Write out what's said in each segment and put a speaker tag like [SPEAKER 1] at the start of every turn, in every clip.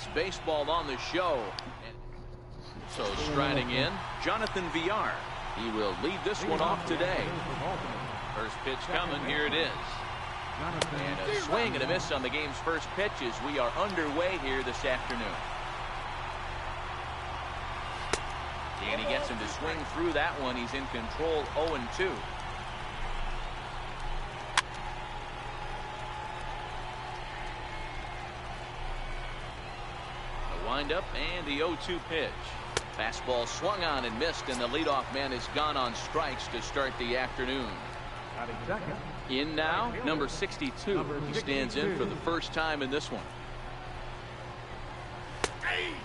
[SPEAKER 1] It's baseball on the show. So striding in, Jonathan Villar. He will lead this one off today. First pitch coming. Here it is. And a swing and a miss on the game's first pitch as we are underway here this afternoon. And he gets him to swing through that one. He's in control, 0-2. The windup and the 0-2 pitch. Fastball swung on and missed, and the leadoff man is gone on strikes to start the afternoon. In now, number 62. He stands in for the first time in this one.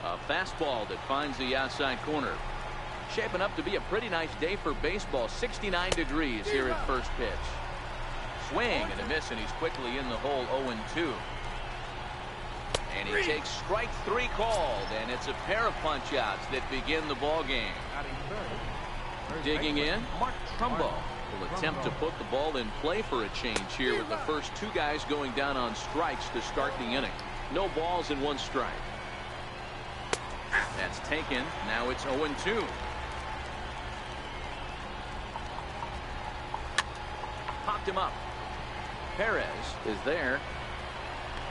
[SPEAKER 1] A fastball that finds the outside corner. Shaping up to be a pretty nice day for baseball. 69 degrees here at first pitch. Swing and a miss, and he's quickly in the hole, 0-2. And he takes strike 3 called, and it's a pair of punch-outs that begin the ball game. Digging in, Mark Trumbo will attempt to put the ball in play for a change here with the first 2 guys going down on strikes to start the inning. No balls and 1 strike. That's taken. Now it's 0-2. Popped him up. Perez is there.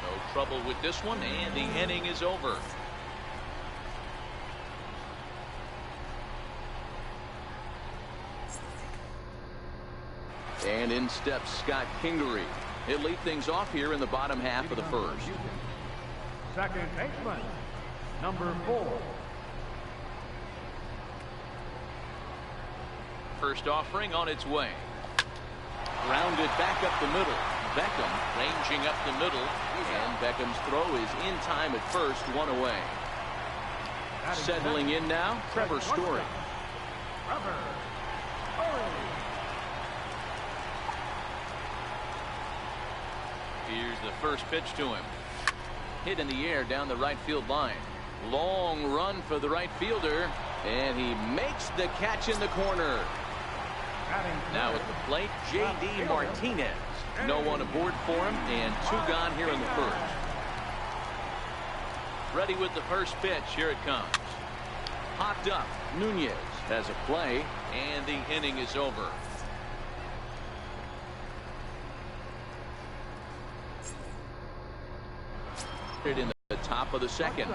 [SPEAKER 1] No trouble with this one, and the inning is over. And in steps Scott Kingery. He'll lead things off here in the bottom half of the first.
[SPEAKER 2] Second baseman, number 4.
[SPEAKER 1] First offering on its way. Grounded back up the middle. Beckham ranging up the middle, and Beckham's throw is in time at first, 1 away. Settling in now, Trevor Story. Here's the first pitch to him. Hit in the air down the right field line. Long run for the right fielder, and he makes the catch in the corner. Now at the plate, J.D. Martinez. No one aboard for him, and 2 gone here in the first. Ready with the first pitch. Here it comes. Popped up. Nunez has a play, and the inning is over. In the top of the second.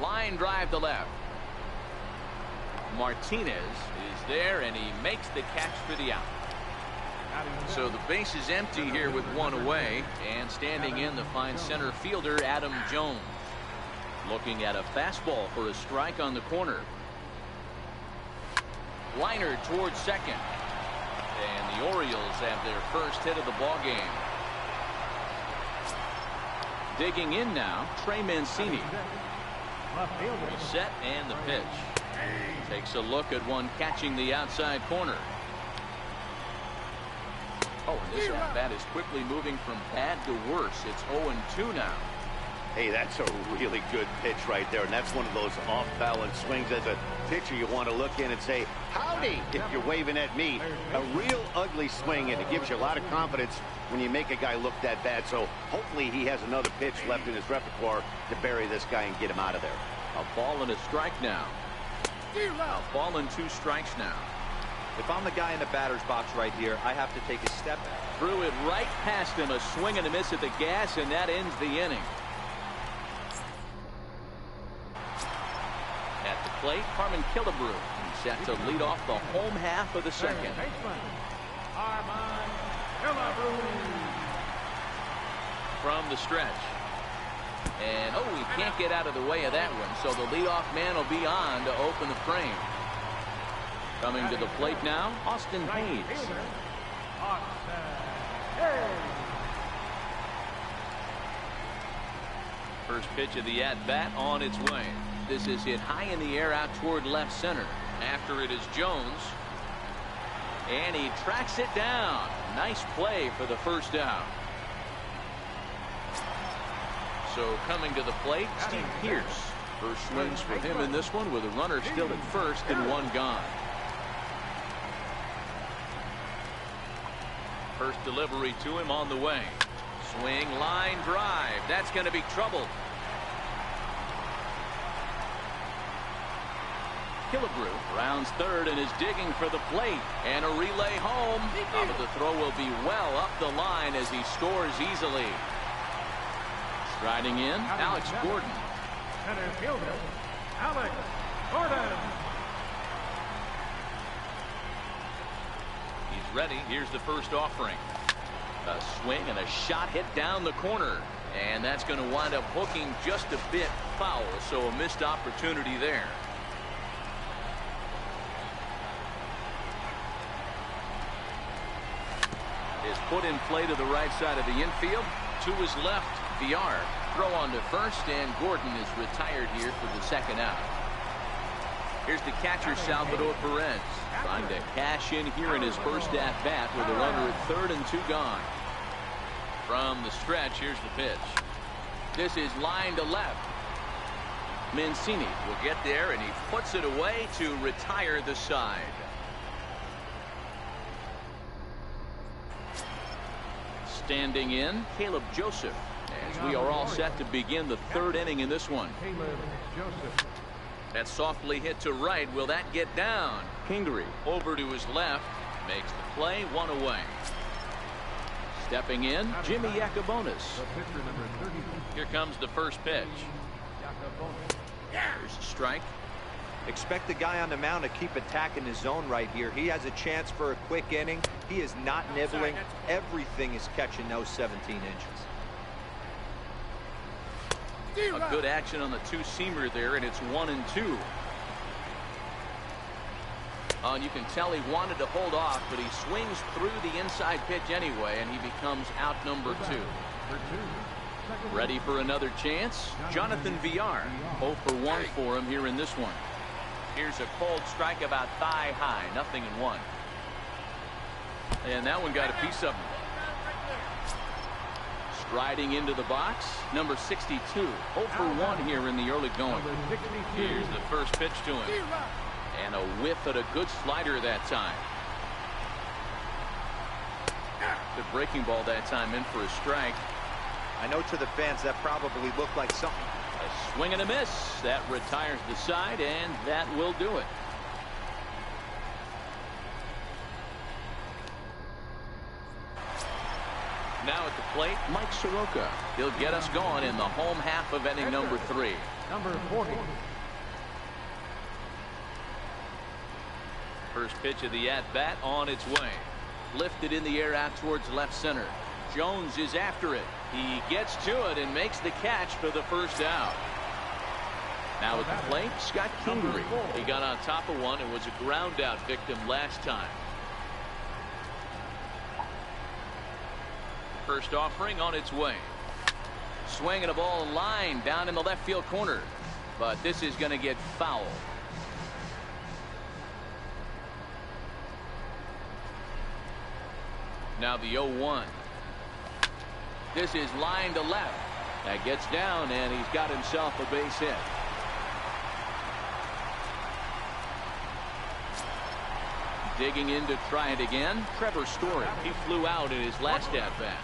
[SPEAKER 1] Line drive to left. Martinez is there, and he makes the catch for the out. So the base is empty here with 1 away, and standing in the fine center fielder Adam Jones. Looking at a fastball for a strike on the corner. Liner towards second, and the Orioles have their first hit of the ball game. Digging in now, Trey Mancini. Set and the pitch. Takes a look at one catching the outside corner. Oh, and this at-bat is quickly moving from bad to worse. It's 0-2 now.
[SPEAKER 3] Hey, that's a really good pitch right there, and that's one of those off-balance swings. As a pitcher, you want to look in and say, howdy, if you're waving at me. A real ugly swing, and it gives you a lot of confidence when you make a guy look that bad. So hopefully he has another pitch left in his repertoire to bury this guy and get him out of there.
[SPEAKER 1] A ball and a strike now. A ball and 2 strikes now.
[SPEAKER 4] If I'm the guy in the batter's box right here, I have to take a step back.
[SPEAKER 1] Threw it right past him. A swing and a miss at the gas, and that ends the inning. At the plate, Harmon Killebrew. He's set to lead off the home half of the second. From the stretch. And, oh, he can't get out of the way of that one, so the leadoff man will be on to open the frame. Coming to the plate now, Austin Hayes. First pitch of the at-bat on its way. This is hit high in the air out toward left center. After it is Jones. And he tracks it down. Nice play for the first out. So coming to the plate, Steve Pearce. First swings for him in this one with a runner still at first and 1 gone. First delivery to him on the way. Swing, line drive. That's going to be trouble. Killebrew rounds third and is digging for the plate. And a relay home. But the throw will be well up the line as he scores easily. Striding in, Alex Gordon.
[SPEAKER 2] Center fielder, Alex Gordon.
[SPEAKER 1] He's ready. Here's the first offering. A swing and a shot hit down the corner. And that's going to wind up hooking just a bit foul. So a missed opportunity there. Is put in play to the right side of the infield. To his left, Farr. Throw on to first, and Gordon is retired here for the second out. Here's the catcher, Salvador Perez, trying to cash in here in his first at-bat with a runner at third and 2 gone. From the stretch, here's the pitch. This is line to left. Mancini will get there, and he puts it away to retire the side. Standing in, Caleb Joseph, as we are all set to begin the third inning in this one.
[SPEAKER 2] Caleb Joseph.
[SPEAKER 1] That softly hit to right. Will that get down? Kingery over to his left. Makes the play, 1 away. Stepping in, Jimmy Yacobonis.
[SPEAKER 2] The pitcher, number 30.
[SPEAKER 1] Here comes the first pitch.
[SPEAKER 2] Yacobonis.
[SPEAKER 1] There's a strike.
[SPEAKER 4] Expect the guy on the mound to keep attacking his zone right here. He has a chance for a quick inning. He is not nibbling. Everything is catching those 17 inches.
[SPEAKER 1] A good action on the two-seamer there, and it's 1-2. And you can tell he wanted to hold off, but he swings through the inside pitch anyway, and he becomes out number 2. Ready for another chance? Jonathan Villar. 0 for 1 for him here in this one. Here's a cold strike about thigh high. 0-1. And that one got a piece of him. Striding into the box, number 62. 0 for 1 here in the early going. Here's the first pitch to him. And a whiff at a good slider that time. The breaking ball that time in for a strike.
[SPEAKER 4] I know to the fans that probably looked like something.
[SPEAKER 1] A swing and a miss. That retires the side, and that will do it. Now at the plate, Mike Soroka. He'll get us going in the home half of inning number 3.
[SPEAKER 2] Number 40.
[SPEAKER 1] First pitch of the at-bat on its way. Lifted in the air out towards left center. Jones is after it. He gets to it and makes the catch for the first out. Now at the plate, Scott Kingery. He got on top of one and was a ground out victim last time. First offering on its way. Swinging a ball in line down in the left field corner. But this is going to get foul. Now the 0-1. This is line to left. That gets down, and he's got himself a base hit. Digging in to try it again, Trevor Story. He flew out in his last at-bat.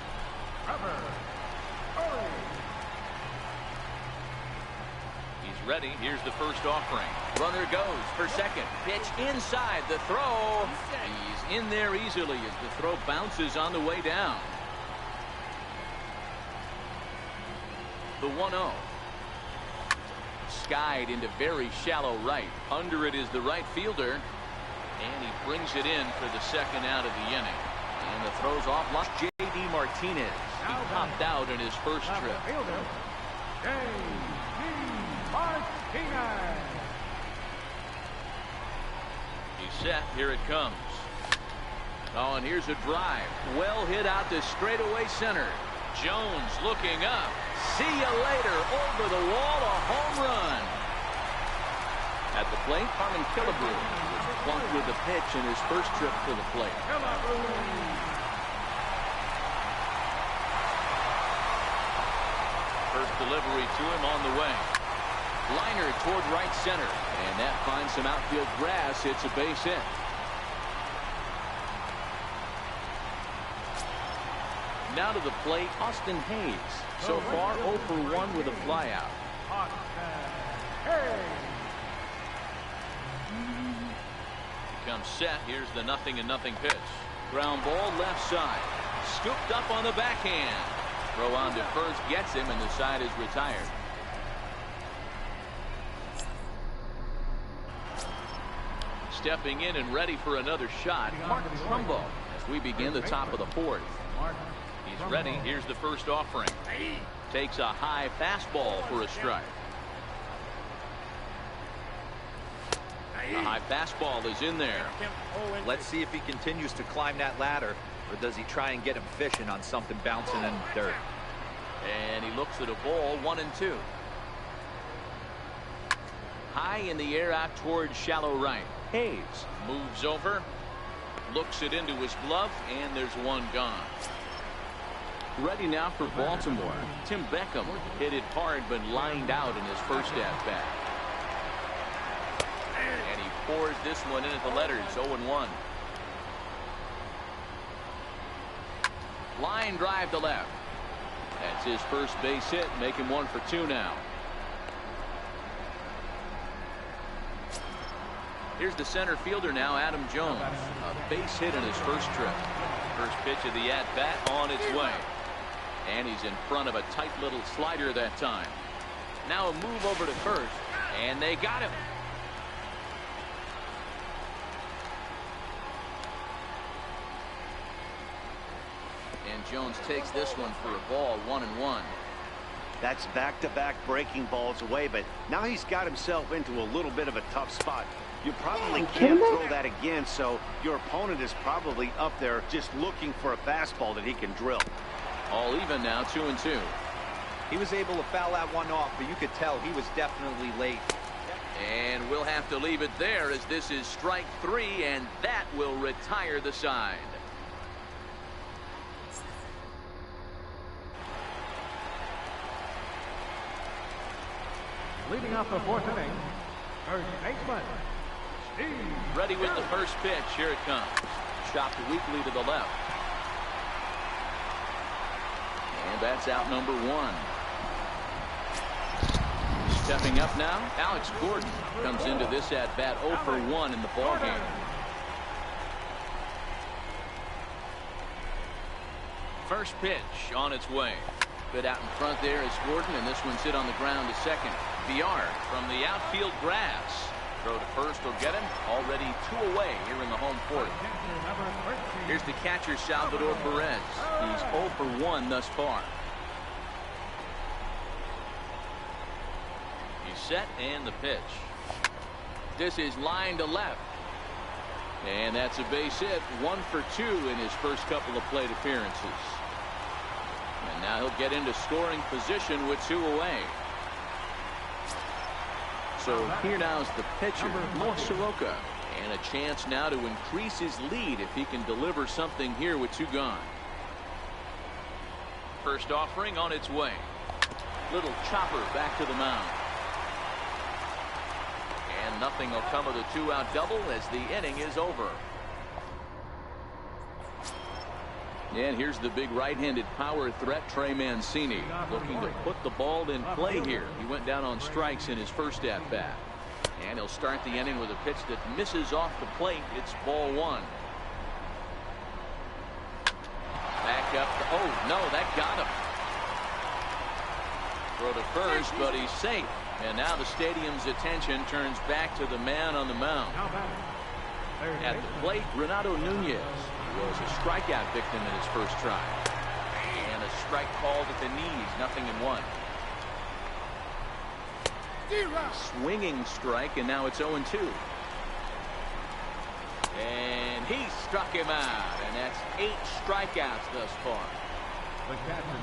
[SPEAKER 1] He's ready. Here's the first offering. Runner goes for second. Pitch inside the throw. He's in there easily as the throw bounces on the way down. The 1-0. Skied into very shallow right. Under it is the right fielder. And he brings it in for the second out of the inning. And the throw's off. Lost J.D. Martinez. He popped out in his first trip. He's set. Here it comes. Oh, and here's a drive. Well hit out to straightaway center. Jones looking up. See you later. Over the wall, a home run. At the plate, Harmon Killebrew was plunked with the pitch in his first trip to the plate. First delivery to him on the way. Liner toward right center, and that finds some outfield grass. It's a base hit. Now to the plate, Austin Hayes. So far, 0 for 1 with a flyout. Comes set. Here's the 0-0 pitch. Ground ball left side. Scooped up on the backhand. Throw on to first gets him, and the side is retired. Stepping in and ready for another shot, Mark Trumbo, as we begin the top of the fourth. He's ready. Here's the first offering. Takes a high fastball for a strike. A high fastball is in there.
[SPEAKER 4] Let's see if he continues to climb that ladder, or does he try and get him fishing on something bouncing in the dirt.
[SPEAKER 1] And he looks at a ball, 1-2. High in the air out towards shallow right. Hayes moves over, looks it into his glove, and there's one gone. Ready now for Baltimore. Tim Beckham hit it hard but lined out in his first at-bat. And he pours this one in at the letters, 0-1. Line drive to left. That's his first base hit, make him 1 for 2 now. Here's the center fielder now, Adam Jones. A base hit in his first trip. First pitch of the at-bat on its way. And he's in front of a tight little slider that time. Now a move over to first, and they got him. And Jones takes this one for a ball, 1-1.
[SPEAKER 3] That's back-to-back breaking balls away, but now he's got himself into a little bit of a tough spot. You probably can't throw that again, so your opponent is probably up there just looking for a fastball that he can drill.
[SPEAKER 1] All even now, 2-2.
[SPEAKER 4] He was able to foul that one off, but you could tell he was definitely late.
[SPEAKER 1] And we'll have to leave it there, as this is strike 3, and that will retire the side.
[SPEAKER 2] Leading off the fourth inning, first baseman, Steve.
[SPEAKER 1] Ready with the first pitch. Here it comes. Chopped weakly to the left. And that's out number 1. Stepping up now, Alex Gordon comes into this at-bat 0 for 1 in the ballgame. First pitch on its way. Good out in front there is Gordon, and this one's hit on the ground to second. Villar from the outfield grass. Throw to first will get him. Already 2 away here in the home fourth. Here's the catcher, Salvador Perez. He's 0 for 1 thus far. He's set, and the pitch. This is line to left. And that's a base hit. 1 for 2 in his first couple of plate appearances. And now he'll get into scoring position with 2 away. So here now is the pitcher, Mark Soroka, and a chance now to increase his lead if he can deliver something here with 2 gone. First offering on its way. Little chopper back to the mound. And nothing will come of the 2-out double as the inning is over. And here's the big right-handed power threat, Trey Mancini, looking to put the ball in play here. He went down on strikes in his first at-bat. And he'll start the inning with a pitch that misses off the plate. It's ball 1. Back up. Oh, no, that got him. Throw to first, but he's safe. And now the stadium's attention turns back to the man on the mound. At the plate, Renato Nunez was a strikeout victim in his first try. And a strike called at the knees, 0-1. Swinging strike, and now it's 0-2. And he struck him out, and that's 8 strikeouts thus far.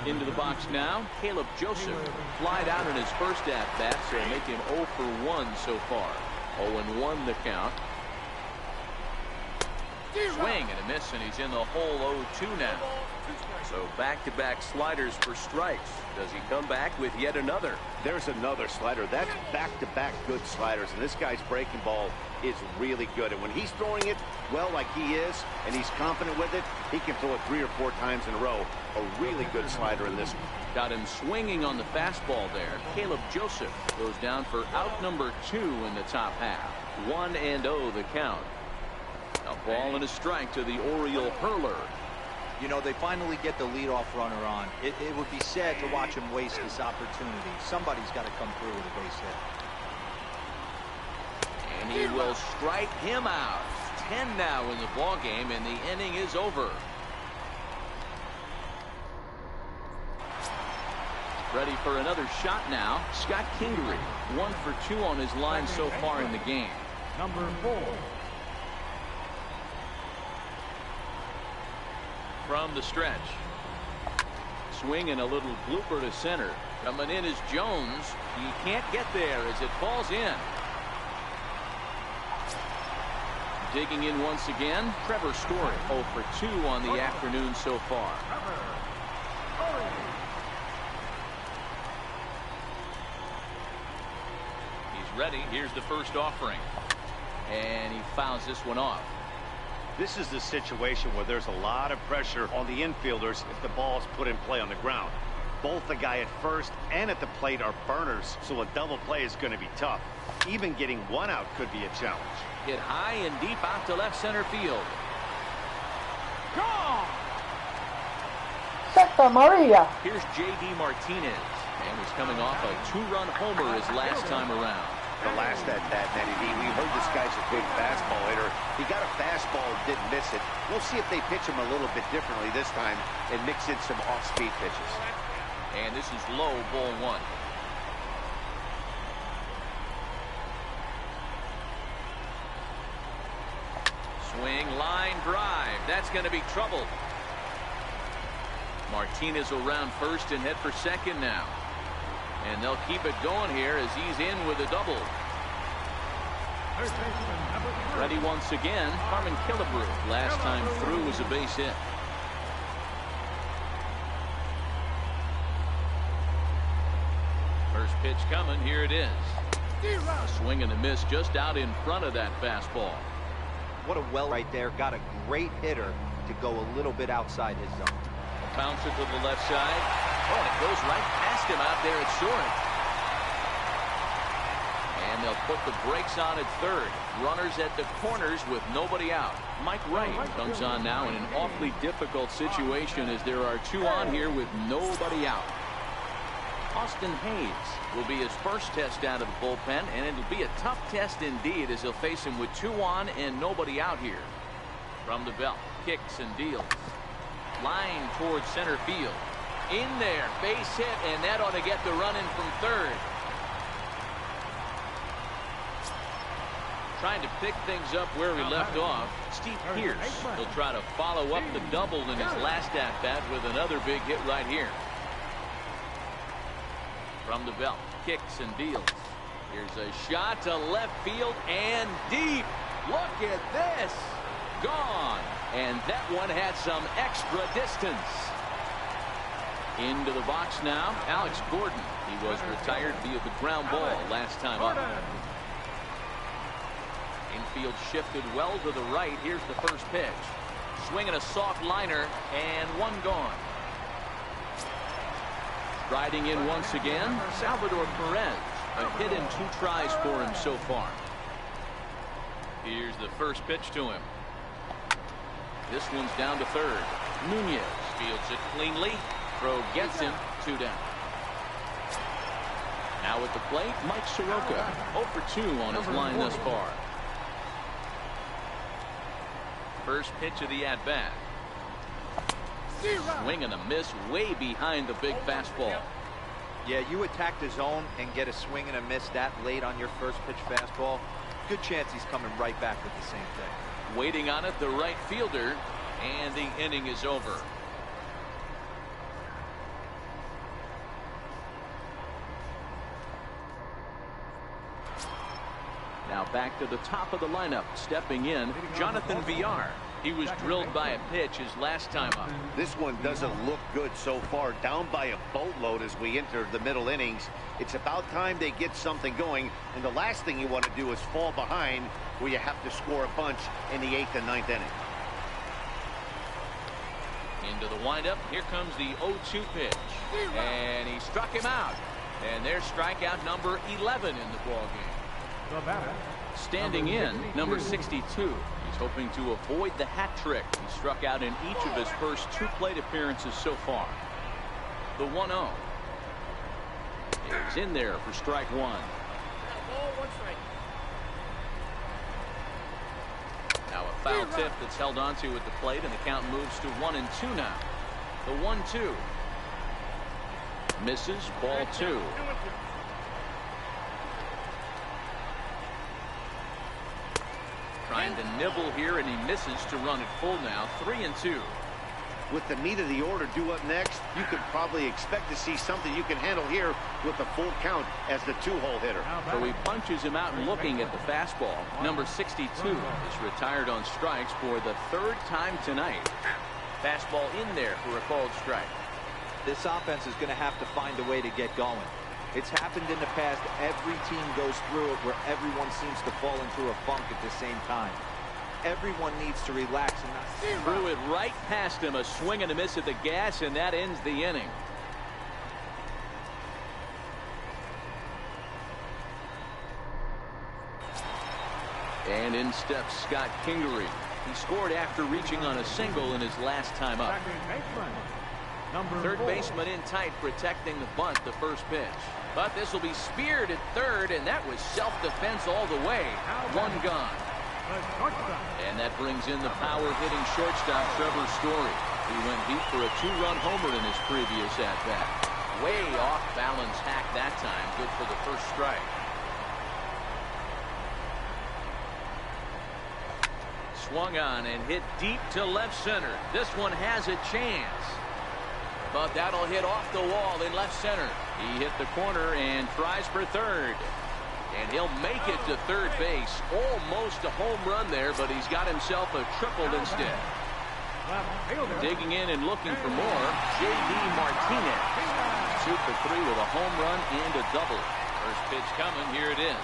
[SPEAKER 1] Into the box now, Caleb Joseph flied out in his first at-bat, so make him 0 for 1 so far. 0-1 the count. Swing and a miss, and he's in the hole 0-2 now.
[SPEAKER 5] So back-to-back sliders for strikes. Does he come back with yet another?
[SPEAKER 3] There's another slider. That's back-to-back good sliders, and this guy's breaking ball is really good. And when he's throwing it well like he is, and he's confident with it, he can throw it 3 or 4 times in a row. A really good slider in this one.
[SPEAKER 1] Got him swinging on the fastball there. Caleb Joseph goes down for out number 2 in the top half. 1-0 the count. A ball and a strike to the Oriole hurler.
[SPEAKER 4] You know, they finally get the leadoff runner on. It would be sad to watch him waste this opportunity. Somebody's got to come through with a base hit.
[SPEAKER 1] And he will strike him out. 10 now in the ball game, and the inning is over. Ready for another shot now. Scott Kingery, 1 for 2 on his line so far in the game.
[SPEAKER 2] Number 4.
[SPEAKER 1] From the stretch. Swing and a little blooper to center. Coming in is Jones. He can't get there as it falls in. Digging in once again, Trevor Story. 0 for 2 on the afternoon so far. He's ready. Here's the first offering. And he fouls this one off.
[SPEAKER 3] This is the situation where there's a lot of pressure on the infielders if the ball is put in play on the ground. Both the guy at first and at the plate are burners, so a double play is going to be tough. Even getting 1 out could be a challenge.
[SPEAKER 1] Hit high and deep out to left center field. Gone!
[SPEAKER 6] Santa Maria.
[SPEAKER 1] Here's J.D. Martinez, and he's coming off a 2-run homer his last time around.
[SPEAKER 3] The last at that, we heard this guy's a big fastball hitter. He got a fastball and didn't miss it. We'll see if they pitch him a little bit differently this time and mix in some off-speed pitches.
[SPEAKER 1] And this is low, ball 1. Swing, line drive. That's going to be trouble. Martinez will round first and head for second now. And they'll keep it going here as he's in with a double. Ready once again, Harmon Killebrew. Last time through was a base hit. First pitch coming, here it is. A swing and a miss just out in front of that fastball.
[SPEAKER 4] What a well right there. Got a great hitter to go a little bit outside his zone.
[SPEAKER 1] Bounce it to the left side. Oh, and it goes right past him out there at short. And they'll put the brakes on at third. Runners at the corners with nobody out. Mike Wright comes on now in an awfully difficult situation as there are 2 on here with nobody out. Austin Hayes will be his first test out of the bullpen, and it'll be a tough test indeed as he'll face him with 2 on and nobody out here. From the belt, kicks and deals. Line towards center field. In there, base hit, and that ought to get the run in from third. Trying to pick things up where we left off. Steve Pearce will try to follow up the double in his last at-bat with another big hit right here. From the belt, kicks and deals. Here's a shot to left field and deep. Look at this. Gone. And that one had some extra distance. Into the box now, Alex Gordon. He was retired via the ground ball last time up. Infield shifted well to the right. Here's the first pitch. Swinging a soft liner, and 1 gone. Riding in once again, Salvador Perez. A hit in 2 tries for him so far. Here's the first pitch to him. This one's down to third. Nunez fields it cleanly. Throw gets him. 2 down. Now at the plate, Mike Soroka. 0 for 2 on his line thus far. First pitch of the at-bat. Swing and a miss way behind the big fastball.
[SPEAKER 4] Yeah, you attack the zone and get a swing and a miss that late on your first pitch fastball. Good chance he's coming right back with the same thing.
[SPEAKER 1] Waiting on it, the right fielder, and the inning is over. Now back to the top of the lineup, stepping in, Jonathan Villar. He was drilled by a pitch his last time up.
[SPEAKER 3] This one doesn't look good so far. Down by a boatload as we enter the middle innings. It's about time they get something going. And the last thing you want to do is fall behind where you have to score a bunch in the 8th and 9th inning.
[SPEAKER 1] Into the windup. Here comes the 0-2 pitch. And he struck him out. And there's strikeout number 11 in the ball game.
[SPEAKER 2] The batter.
[SPEAKER 1] Standing in, number 62. He's hoping to avoid the hat trick. He struck out in each of his first 2 plate appearances so far. The 1-0 is in there for strike 1. Now a foul tip that's held onto at the plate, and the count moves to 1-2 now. The 1-2 misses, ball 2. Trying to nibble here, and he misses to run it full now. 3-2.
[SPEAKER 3] With the meat of the order due up next, you could probably expect to see something you can handle here with a full count as the 2-hole hitter.
[SPEAKER 1] So he punches him out and looking at the fastball. Number 62 is retired on strikes for the 3rd time tonight. Fastball in there for a called strike.
[SPEAKER 4] This offense is going to have to find a way to get going. It's happened in the past. Every team goes through it where everyone seems to fall into a funk at the same time. Everyone needs to relax and not...
[SPEAKER 1] Threw it right past him. A swing and a miss at the gas, and that ends the inning. And in steps Scott Kingery. He scored after reaching on a single in his last time up. Third baseman in tight, protecting the bunt, the first pitch. But this will be speared at third, and that was self-defense all the way. 1 gone. And that brings in the power-hitting shortstop, Trevor Story. He went deep for a 2-run homer in his previous at-bat. Way off balance hack that time. Good for the first strike. Swung on and hit deep to left center. This one has a chance. But that'll hit off the wall in left center. He hit the corner and tries for third. And he'll make it to third base. Almost a home run there, but he's got himself a triple instead. Digging in and looking for more, J.D. Martinez. 2 for 3 with a home run and a double. First pitch coming. Here it is.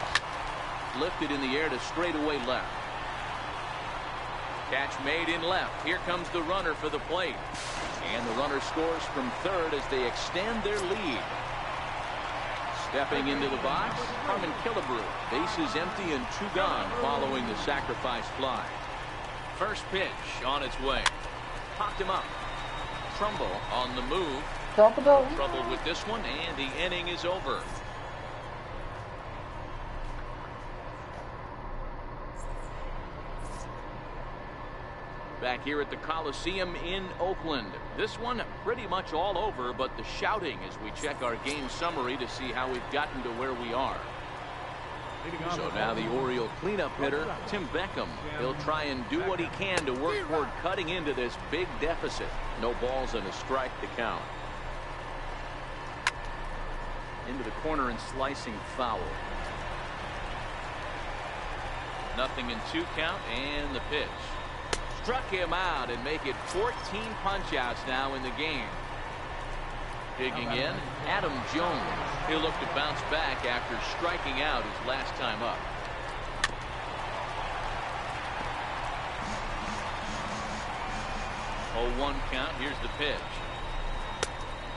[SPEAKER 1] Lifted in the air to straightaway left. Catch made in left. Here comes the runner for the plate. And the runner scores from third as they extend their lead. Stepping into the box, Harmon Killebrew. Bases empty and 2 gone following the sacrifice fly. First pitch on its way. Popped him up. Trumbull on the move. Trouble with this one, and the inning is over. Back here at the Coliseum in Oakland. This one pretty much all over, but the shouting as we check our game summary to see how we've gotten to where we are. So now the Oriole cleanup hitter, Tim Beckham. He'll try and do what he can to work toward cutting into this big deficit. No balls and a strike to count. Into the corner and slicing foul. 0-2 count, and the pitch. Struck him out and make it 14 punch-outs now in the game. Digging in, Adam Jones. He'll look to bounce back after striking out his last time up. Oh, 1 count. Here's the pitch.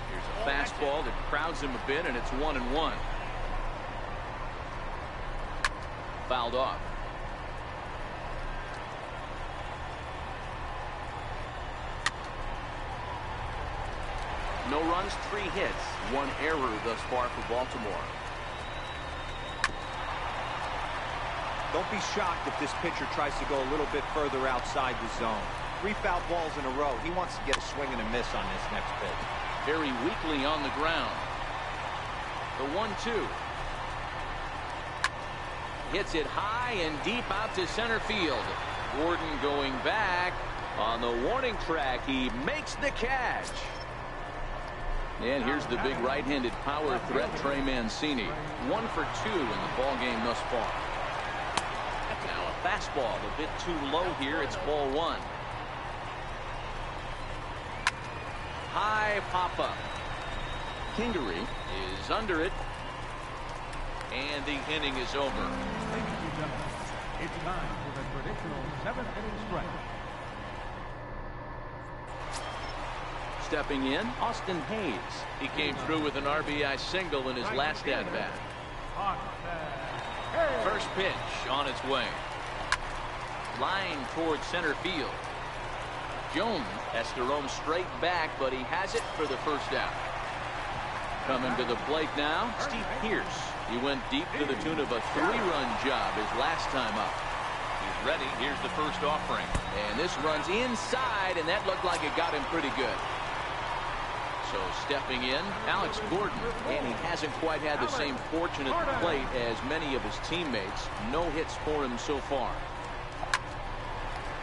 [SPEAKER 1] Here's a fastball that crowds him a bit, and it's 1-1. Fouled off. No runs, 3 hits, 1 error thus far for Baltimore.
[SPEAKER 4] Don't be shocked if this pitcher tries to go a little bit further outside the zone. 3 foul balls in a row. He wants to get a swing and a miss on this next pitch.
[SPEAKER 1] Very weakly on the ground. The 1-2. Hits it high and deep out to center field. Gordon going back on the warning track. He makes the catch. And here's the big right-handed power threat, Trey Mancini. 1 for 2 in the ball game thus far. Now a fastball a bit too low here. It's ball 1. high pop-up. Kingery is under it. And the inning is over.
[SPEAKER 2] Ladies and gentlemen, it's time for the traditional 7th-inning stretch.
[SPEAKER 1] Stepping in, Austin Hayes. He came through with an RBI single in his last at-bat. First pitch on its way. Line towards center field. Jones has to roam straight back, but he has it for the first out. Coming to the plate now, Steve Pearce. He went deep to the tune of a 3-run job his last time up. He's ready. Here's the first offering. And this runs inside, and that looked like it got him pretty good. So stepping in, Alex Gordon. And he hasn't quite had the same fortune at the plate as many of his teammates. No hits for him so far.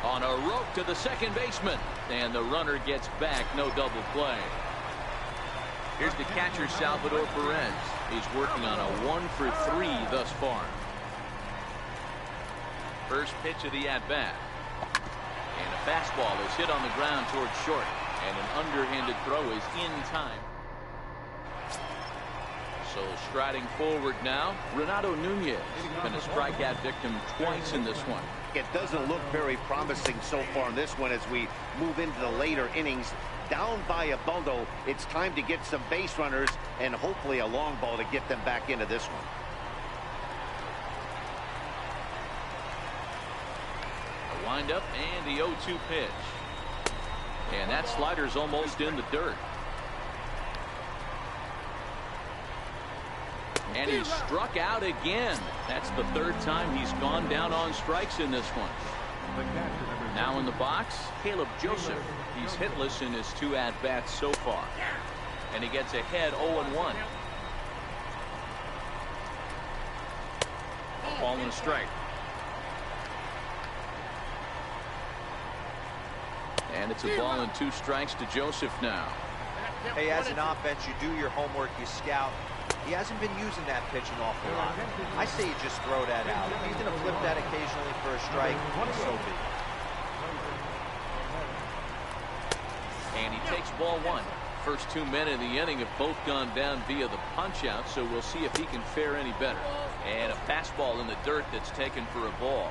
[SPEAKER 1] On a rope to the second baseman. And the runner gets back. No double play. Here's the catcher, Salvador Perez. He's working on a 1-for-3 thus far. First pitch of the at-bat. And a fastball is hit on the ground towards short. And an underhanded throw is in time. So striding forward now, Renato Nunez. Been a strikeout victim twice in this one.
[SPEAKER 3] It doesn't look very promising so far in this one as we move into the later innings. Down by a bundle, it's time to get some base runners and hopefully a long ball to get them back into this one.
[SPEAKER 1] A windup and the 0-2 pitch. And that slider's almost in the dirt. And he struck out again. That's the third time he's gone down on strikes in this one. Now in the box, Caleb Joseph. He's hitless in his 2 at-bats so far. And he gets ahead 0-1. Ball and a strike. And it's a ball and 2 strikes to Joseph now.
[SPEAKER 4] Hey, as an offense, you do your homework, you scout. He hasn't been using that pitch an awful lot. I say you just throw that out. If he's going to flip that occasionally for a strike, so be it.
[SPEAKER 1] And he takes ball 1. First 2 men in the inning have both gone down via the punch-out, so we'll see if he can fare any better. And a fastball in the dirt that's taken for a ball.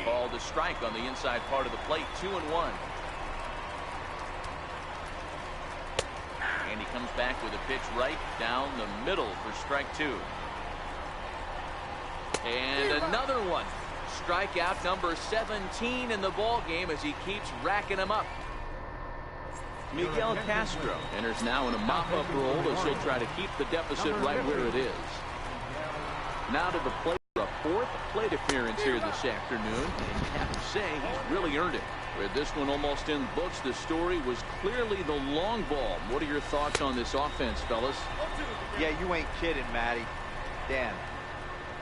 [SPEAKER 1] Ball to strike on the inside part of the plate. 2-1. And he comes back with a pitch right down the middle for strike 2. And another one. Strikeout number 17 in the ball game as he keeps racking them up. Miguel Castro enters now in a mop-up role as he'll try to keep the deficit right where it is. Now to the plate for a 4th plate appearance here this afternoon. And you have to say he's really earned it. With this one almost in the books, the story was clearly the long ball. What are your thoughts on this offense, fellas?
[SPEAKER 4] Yeah, you ain't kidding, Matty. Dan,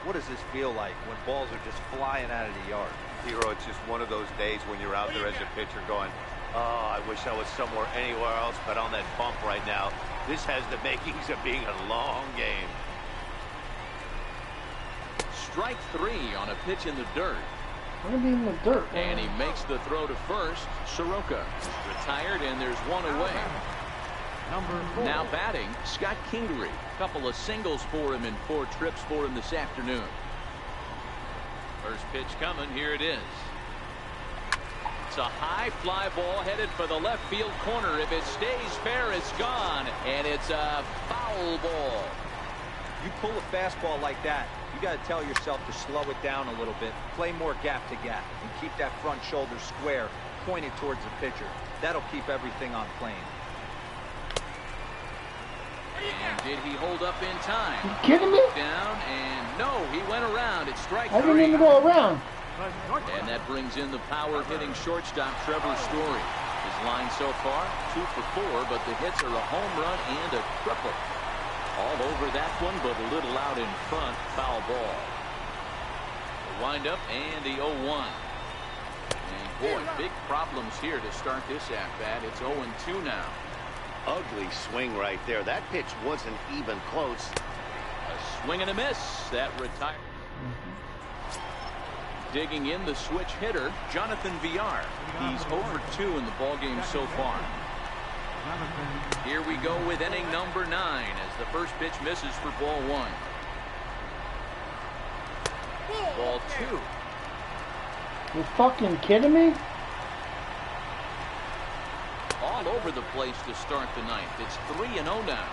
[SPEAKER 4] what does this feel like when balls are just flying out of the yard?
[SPEAKER 3] Hero, it's just one of those days when you're out there as a pitcher going, oh, I wish I was somewhere anywhere else but on that bump right now. This has the makings of being a long game.
[SPEAKER 1] Strike 3 on a pitch in the dirt.
[SPEAKER 6] In the dirt.
[SPEAKER 1] And he makes the throw to first. Soroka retired, and there's one away. Now batting, Scott Kingery. Couple of singles for him and 4 trips for him this afternoon. First pitch coming. Here it is. It's a high fly ball headed for the left field corner. If it stays fair, it's gone. And it's a foul ball.
[SPEAKER 4] You pull a fastball like that, you got to tell yourself to slow it down a little bit, play more gap to gap, and keep that front shoulder square, pointed towards the pitcher. That'll keep everything on plane.
[SPEAKER 1] And did he hold up in time?
[SPEAKER 6] You kidding me?
[SPEAKER 1] Down, and no, he went around. It's strike 3.
[SPEAKER 6] I didn't even go around.
[SPEAKER 1] And that brings in the power-hitting shortstop, Trevor Story. His line so far, 2 for 4, but the hits are a home run and a triple. All over that one, but a little out in front. Foul ball. The windup and the 0-1. And boy, big problems here to start this at-bat. It's 0-2 now.
[SPEAKER 3] Ugly swing right there. That pitch wasn't even close.
[SPEAKER 1] A swing and a miss. That retired. Digging in the switch hitter, Jonathan Villar. He's 0 for 2 in the ballgame so far. Here we go with inning number 9 as the first pitch misses for ball 1. Ball 2.
[SPEAKER 6] You fucking kidding me?
[SPEAKER 1] All over the place to start the ninth. It's 3-0 now.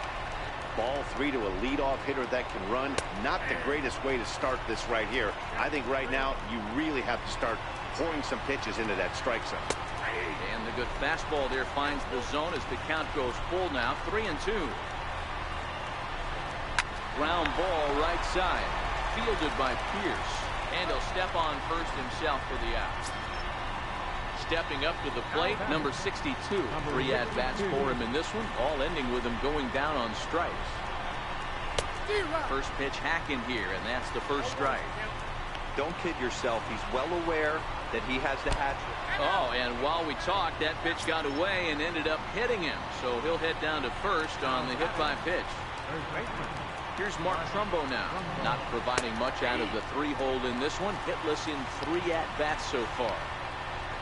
[SPEAKER 3] Ball 3 to a leadoff hitter that can run. Not the greatest way to start this right here. I think right now you really have to start pouring some pitches into that strike zone.
[SPEAKER 1] And the good fastball there finds the zone as the count goes full now. 3-2. Ground ball right side. Fielded by Pierce. And he'll step on first himself for the out. Stepping up to the plate, number 62. 3 at-bats for him in this one, all ending with him going down on strikes. First pitch hack in here, and that's the first strike.
[SPEAKER 4] Don't kid yourself. He's well aware that he has the hat trick.
[SPEAKER 1] Oh, and while we talked, that pitch got away and ended up hitting him. So he'll head down to first on the hit by pitch. Here's Mark Trumbo now, not providing much out of the 3-hole in this one. Hitless in 3 at-bats so far.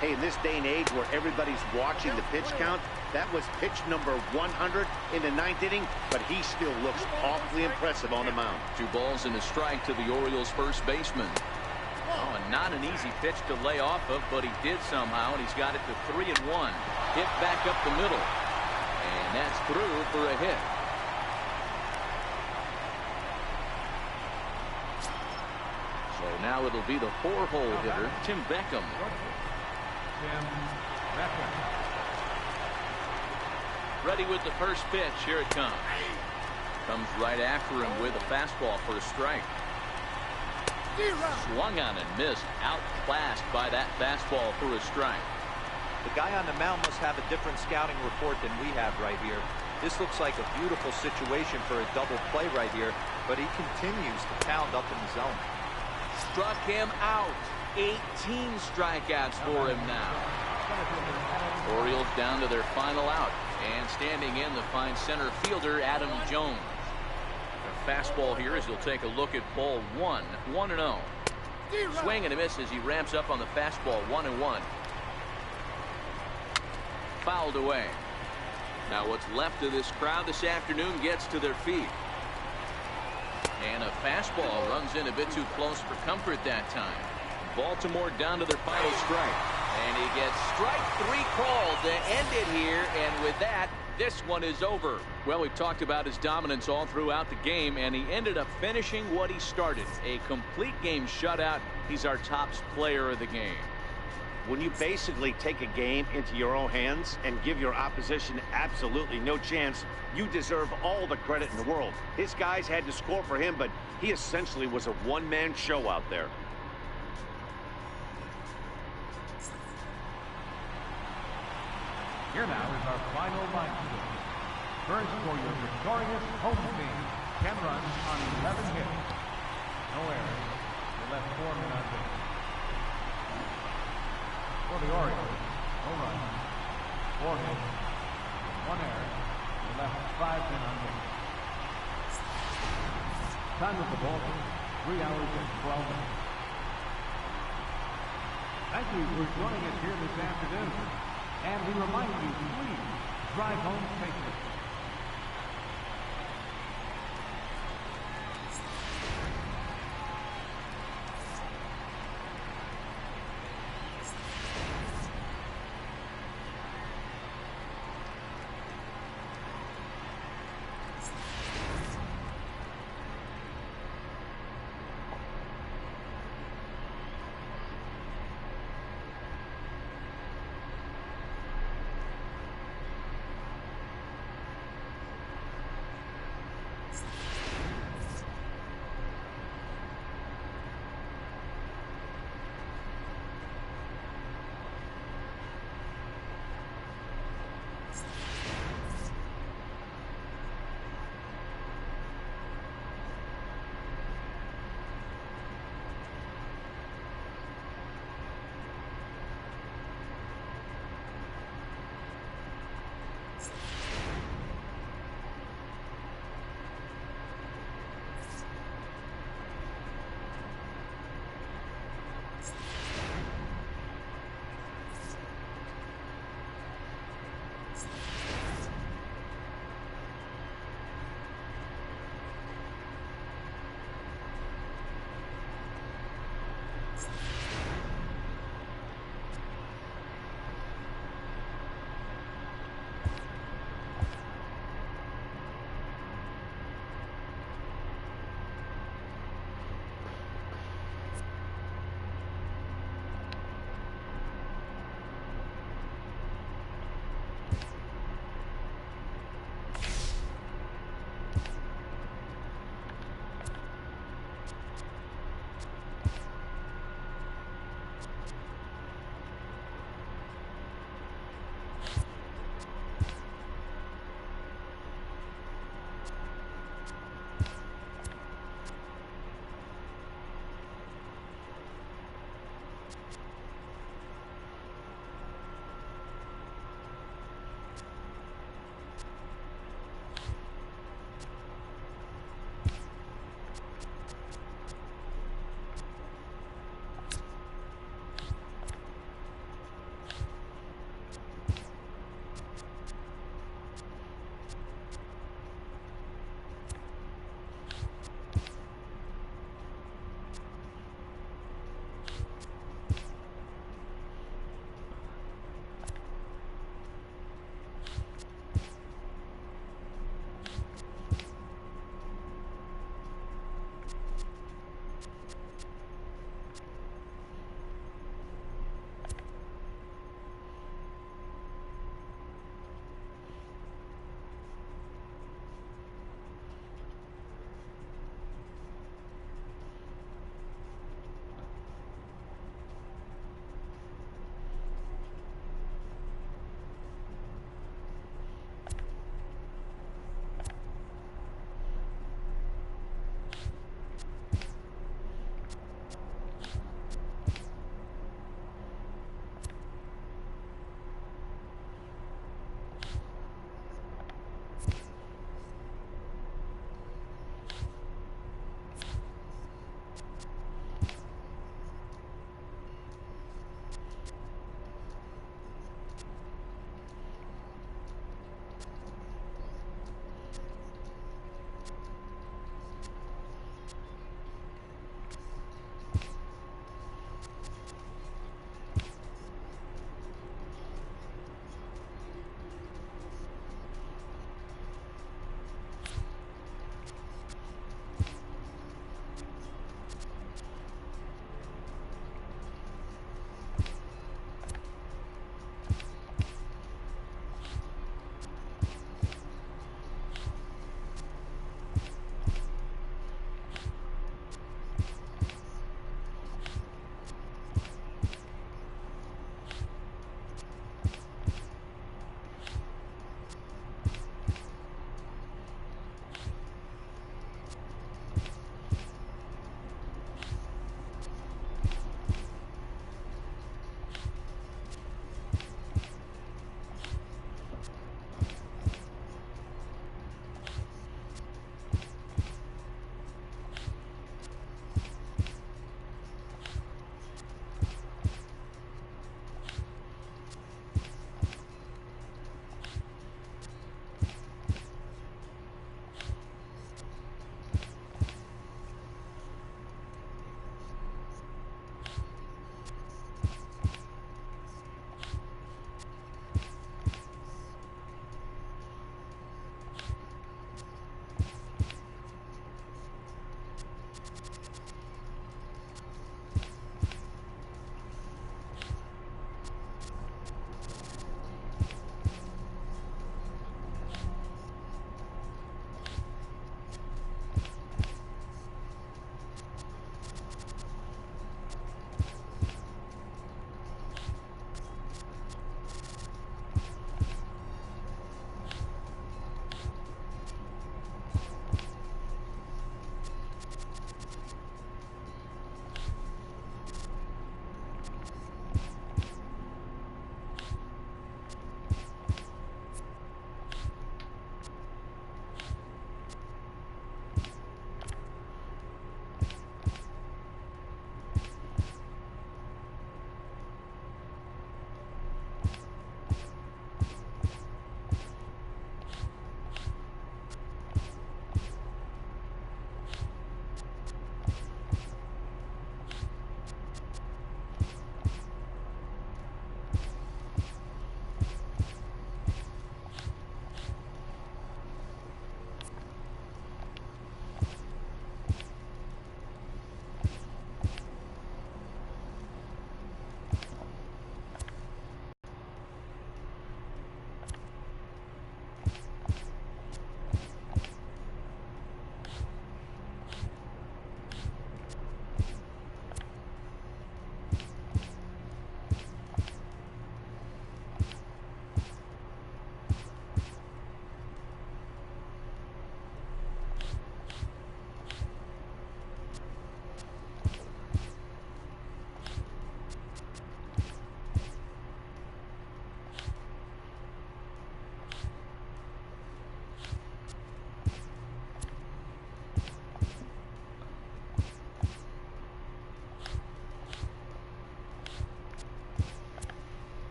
[SPEAKER 3] Hey, in this day and age where everybody's watching the pitch count, that was pitch number 100 in the 9th inning, but he still looks awfully impressive on the mound. 2 balls and a strike to the Orioles first baseman. Oh, and not an easy pitch to lay off of, but he did somehow, and he's got it to 3-1. Hit back up the middle, and that's through for a hit. So now it'll be the 4-hole hitter, Tim Beckham. Ready with the first pitch. Here it comes. Comes right after him with a fastball for a strike. Swung on and missed. Outclassed by that fastball for a strike.
[SPEAKER 4] The guy on the mound must have a different scouting report than we have right here. This looks like a beautiful situation for a double play right here, but he continues to pound up in the zone.
[SPEAKER 1] Struck him out. 18 strikeouts for him now. Orioles down to their final out. And standing in the fine center fielder, Adam Jones. A fastball here as he'll take a look at ball 1. 1-0. Swing and a miss as he ramps up on the fastball. 1-1. Fouled away. Now what's left of this crowd this afternoon gets to their feet. And a fastball runs in a bit too close for comfort that time. Baltimore down to their final strike. And he gets strike 3 called to end it here. And with that, this one is over. Well, we've talked about his dominance all throughout the game, and he ended up finishing what he started. A complete game shutout. He's our top player of the game.
[SPEAKER 3] When you basically take a game into your own hands and give your opposition absolutely no chance, you deserve all the credit in the world. His guys had to score for him, but he essentially was a one-man show out there.
[SPEAKER 2] Here now is our final line. First for your victorious home team. 10 runs on 11 hits. No errors. They left 4 men on base. For the Orioles, no runs, 4 hits, 1 error. They left 5 men on base. Time of the ball, 3 hours and 12 minutes. Thank you for joining us here this afternoon. And we remind you, please drive home safely.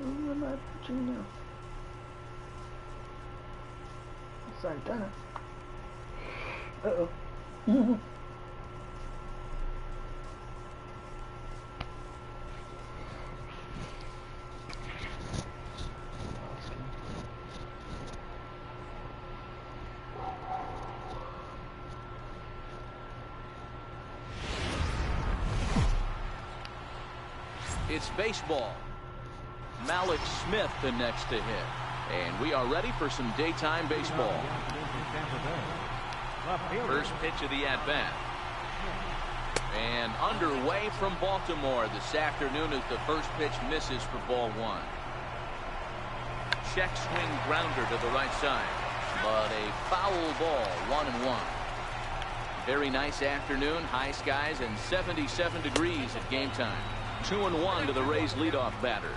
[SPEAKER 6] Who am I pitching now? Santana. Uh-oh.
[SPEAKER 1] It's baseball. Malik Smith the next to hit. And we are ready for some daytime baseball. First pitch of the at-bat. And underway from Baltimore this afternoon as the first pitch misses for ball one. Check swing grounder to the right side. But a foul ball, 1-1. Very nice afternoon, high skies and 77 degrees at game time. 2-1 to the Rays leadoff batter.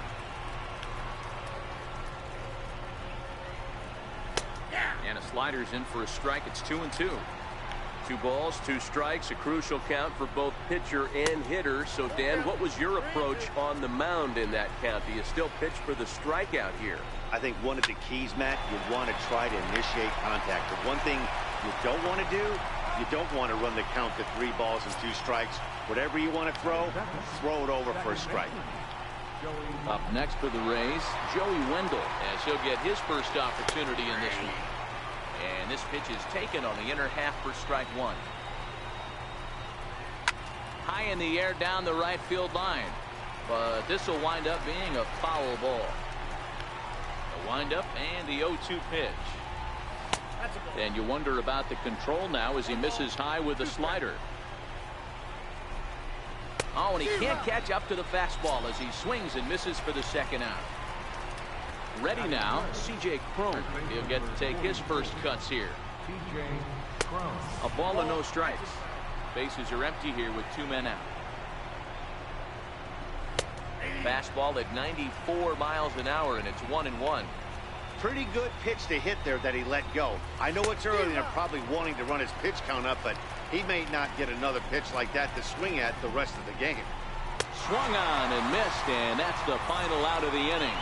[SPEAKER 1] And a slider's in for a strike. It's 2-2. 2 balls, 2 strikes, a crucial count for both pitcher and hitter. So, Dan, what was your approach on the mound in that count? Do you still pitch for the strikeout here?
[SPEAKER 3] I think one of the keys, Matt, you want to try to initiate contact. The one thing you don't want to do, you don't want to run the count to 3 balls and 2 strikes. Whatever you want to throw it over for a strike.
[SPEAKER 1] Up next for the Rays, Joey Wendell, as he'll get his first opportunity in this one. And this pitch is taken on the inner half for strike 1. High in the air down the right field line. But this will wind up being a foul ball. A windup and the 0-2 pitch. And you wonder about the control now as he misses high with the slider. Oh, and he can't catch up to the fastball as he swings and misses for the second out. Ready now, C.J. Cron. He'll get to take his first cuts here. A ball and no strikes. Bases are empty here with 2 men out. Fastball at 94 miles an hour, and it's 1-1.
[SPEAKER 3] Pretty good pitch to hit there that he let go. I know it's early and they're probably wanting to run his pitch count up, but he may not get another pitch like that to swing at the rest of the game.
[SPEAKER 1] Swung on and missed, and that's the final out of the inning.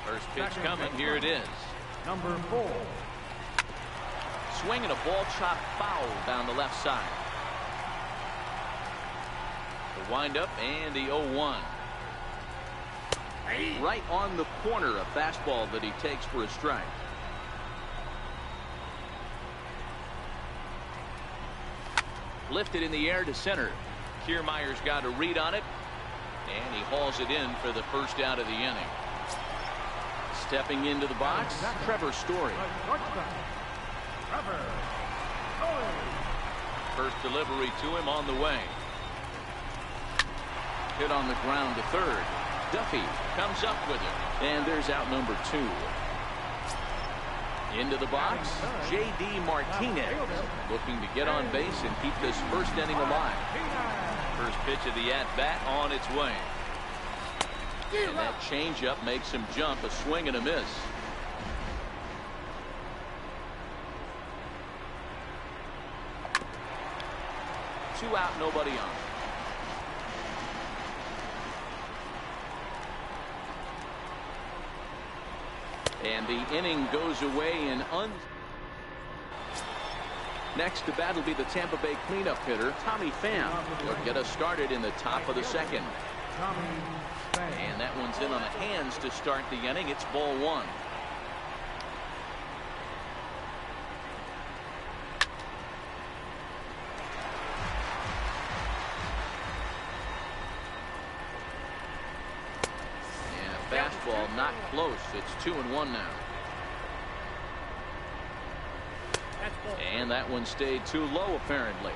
[SPEAKER 1] First pitch coming. Here it is.
[SPEAKER 2] Number 4.
[SPEAKER 1] Swing and a ball chopped foul down the left side. The windup and the 0-1. Right on the corner, a fastball that he takes for a strike. Lifted in the air to center. Kiermaier's got a read on it, and he hauls it in for the first out of the inning. Stepping into the box, Trevor Story. First delivery to him on the way. Hit on the ground to third. Duffy comes up with it, and there's out number 2. Into the box, J.D. Martinez looking to get on base and keep this first inning alive. First pitch of the at-bat on its way. And that changeup makes him jump. A swing and a miss. Two out, nobody on. And the inning goes away in Next to bat will be the Tampa Bay cleanup hitter, Tommy Pham. He'll get us started in the top of the second. And that one's in on the hands to start the inning. It's ball one. Fastball not close. It's 2-1 now. And that one stayed too low apparently.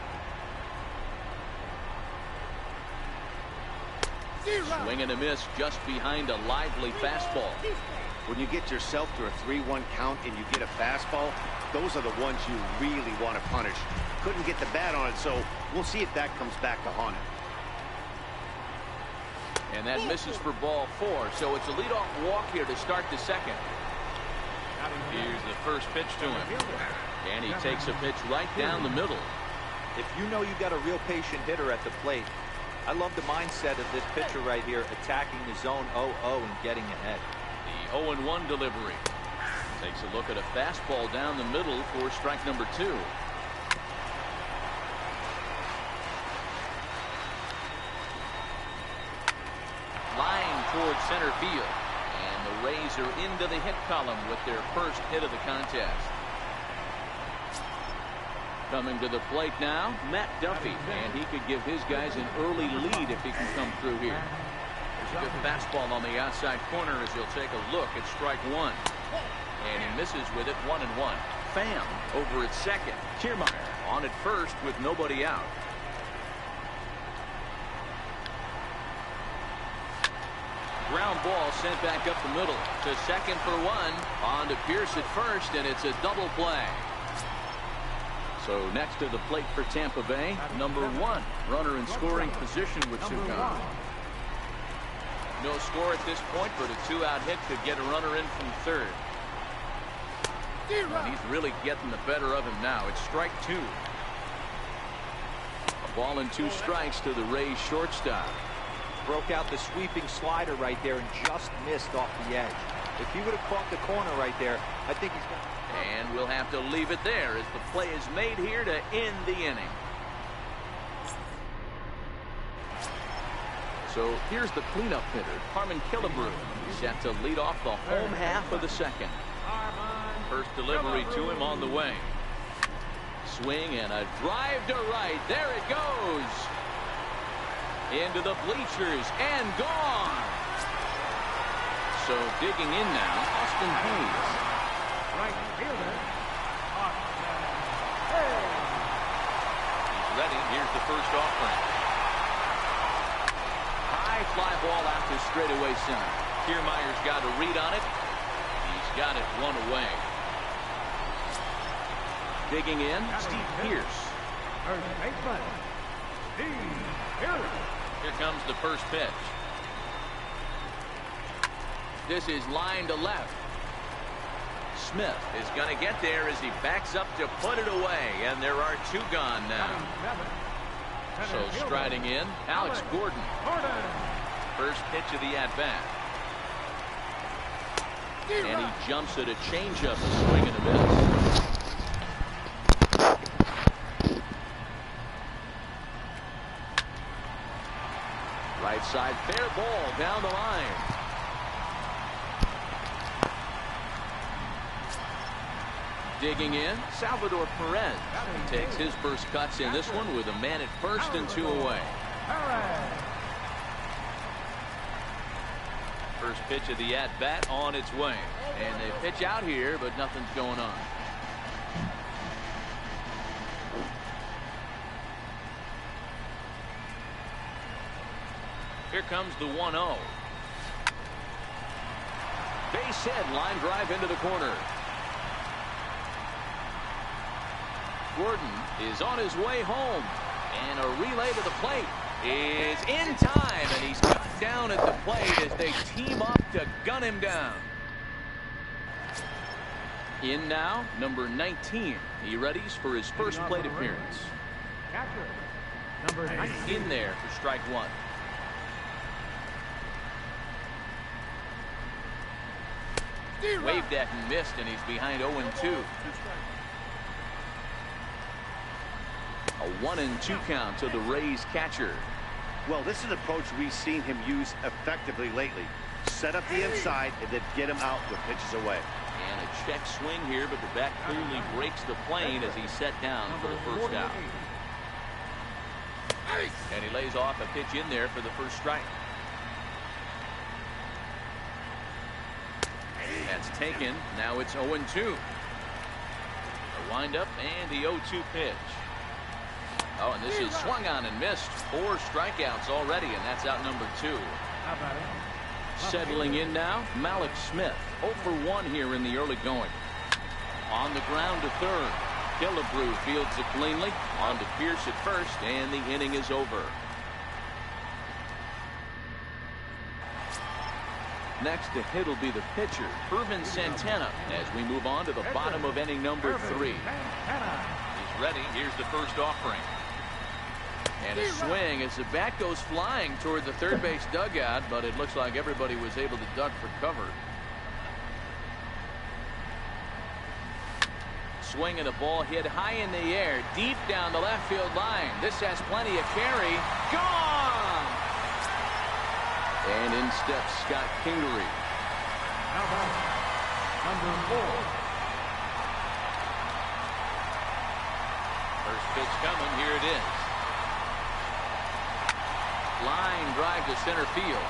[SPEAKER 1] Swing and a miss just behind a lively fastball.
[SPEAKER 3] When you get yourself to a 3-1 count and you get a fastball, those are the ones you really want to punish. Couldn't get the bat on it, so we'll see if that comes back to haunt him.
[SPEAKER 1] And that misses for ball four, so it's a leadoff walk here to start the second. Here's the first pitch to him. And he takes a pitch right down the middle.
[SPEAKER 4] If you know you got a real patient hitter at the plate, I love the mindset of this pitcher right here, attacking the zone 0-0 and getting ahead.
[SPEAKER 1] The 0-1 delivery. Takes a look at a fastball down the middle for strike number 2. Line towards center field. And the Rays are into the hit column with their first hit of the contest. Coming to the plate now, Matt Duffy. And he could give his guys an early lead if he can come through here. There's a good fastball on the outside corner as he'll take a look at strike one. And he misses with it, 1-1. Pham over at second. Kiermaier on at first with nobody out. Ground ball sent back up the middle to second for one. On to Pierce at first, and it's a double play. So next to the plate for Tampa Bay, number 1 runner in scoring position with Sukan. No score at this point, but a 2-out hit could get a runner in from third. And he's really getting the better of him now. It's strike 2. A ball and 2 strikes to the Rays shortstop.
[SPEAKER 4] Broke out the sweeping slider right there and just missed off the edge. If he would have caught the corner right there, I think he's got.
[SPEAKER 1] And we'll have to leave it there as the play is made here to end the inning. So here's the cleanup hitter, Harmon Killebrew, set to lead off the home half of the second. First delivery to him on the way. Swing and a drive to right. There it goes. Into the bleachers and gone. So digging in now, Austin Hayes.
[SPEAKER 2] Right fielder, Austin Hayes.
[SPEAKER 1] He's ready. Here's the first offering. High fly ball out to straightaway center. Kiermaier's got a read on it. He's got it one away. Digging in, Steve Pierce.
[SPEAKER 2] First baseman, Steve Pierce.
[SPEAKER 1] Here comes the first pitch. This is line to left. Smith is going to get there as he backs up to put it away, and there are 2 gone now. So striding in, Alex Gordon. First pitch of the at-bat. And he jumps at a changeup, a swing and a miss. Right side, fair ball down the line. Digging in, Salvador Perez. He takes his first cuts in this one with a man at first and 2 away. First pitch of the at-bat on its way. And they pitch out here, but nothing's going on. Here comes the 1-0. Base hit, line drive into the corner. Gordon is on his way home. And a relay to the plate is in time. And he's down at the plate as they team up to gun him down. In now, number 19. He readies for his first plate appearance.
[SPEAKER 2] Catcher, number 19.
[SPEAKER 1] In there for strike one. Waved at and missed, and he's behind 0-2. A 1-2 count to the Rays catcher.
[SPEAKER 3] Well, this is an approach we've seen him use effectively lately. Set up the inside and then get him out with pitches away.
[SPEAKER 1] And a check swing here, but the bat clearly breaks the plane as he's set down for the first out. And he lays off a pitch in there for the first strike. That's taken. Now it's 0-2. A windup and the 0-2 pitch. Oh, and this is swung on and missed. 4 strikeouts already, and that's out number 2.
[SPEAKER 2] How about it?
[SPEAKER 1] Settling in now, Malik Smith. 0 for 1 here in the early going. On the ground to third. Killebrew fields it cleanly. On to Pierce at first, and the inning is over. Next to hit will be the pitcher, Irvin Santana, as we move on to the bottom of inning number 3. He's ready. Here's the first offering. And a swing as the bat goes flying toward the third base dugout, but it looks like everybody was able to duck for cover. Swing and a ball hit high in the air, deep down the left field line. This has plenty of carry. Gone! And in steps Scott Kingery.
[SPEAKER 2] How about number 4?
[SPEAKER 1] First pitch coming. Here it is. Line drive to center field.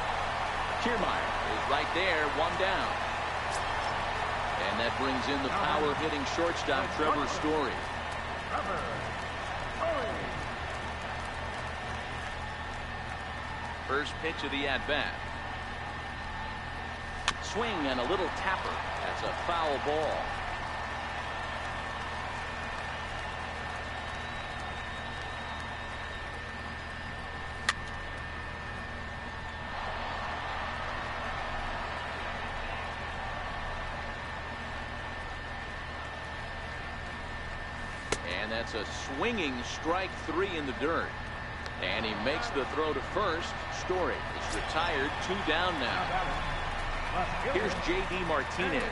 [SPEAKER 1] Kiermaier is right there, 1 down. And that brings in the power hitting shortstop Trevor Story. First pitch of the at-bat. Swing and a little tapper. That's a foul ball. And that's a swinging strike 3 in the dirt. And he makes the throw to first. Story is retired, 2 down now. Here's J.D. Martinez.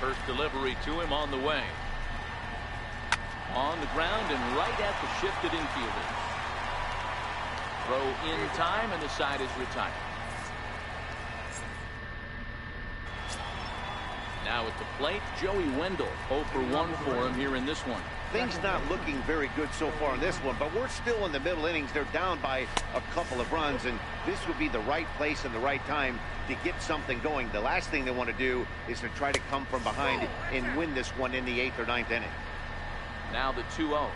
[SPEAKER 1] First delivery to him on the way. On the ground and right at the shifted infielder. Throw in time, and the side is retired. Now at the plate, Joey Wendell. 0 for 1 for him here in this one.
[SPEAKER 3] Things not looking very good so far in this one, but we're still in the middle innings. They're down by a couple of runs, and this would be the right place and the right time to get something going. The last thing they want to do is to try to come from behind and win this one in the 8th or 9th inning.
[SPEAKER 1] Now the 2-0.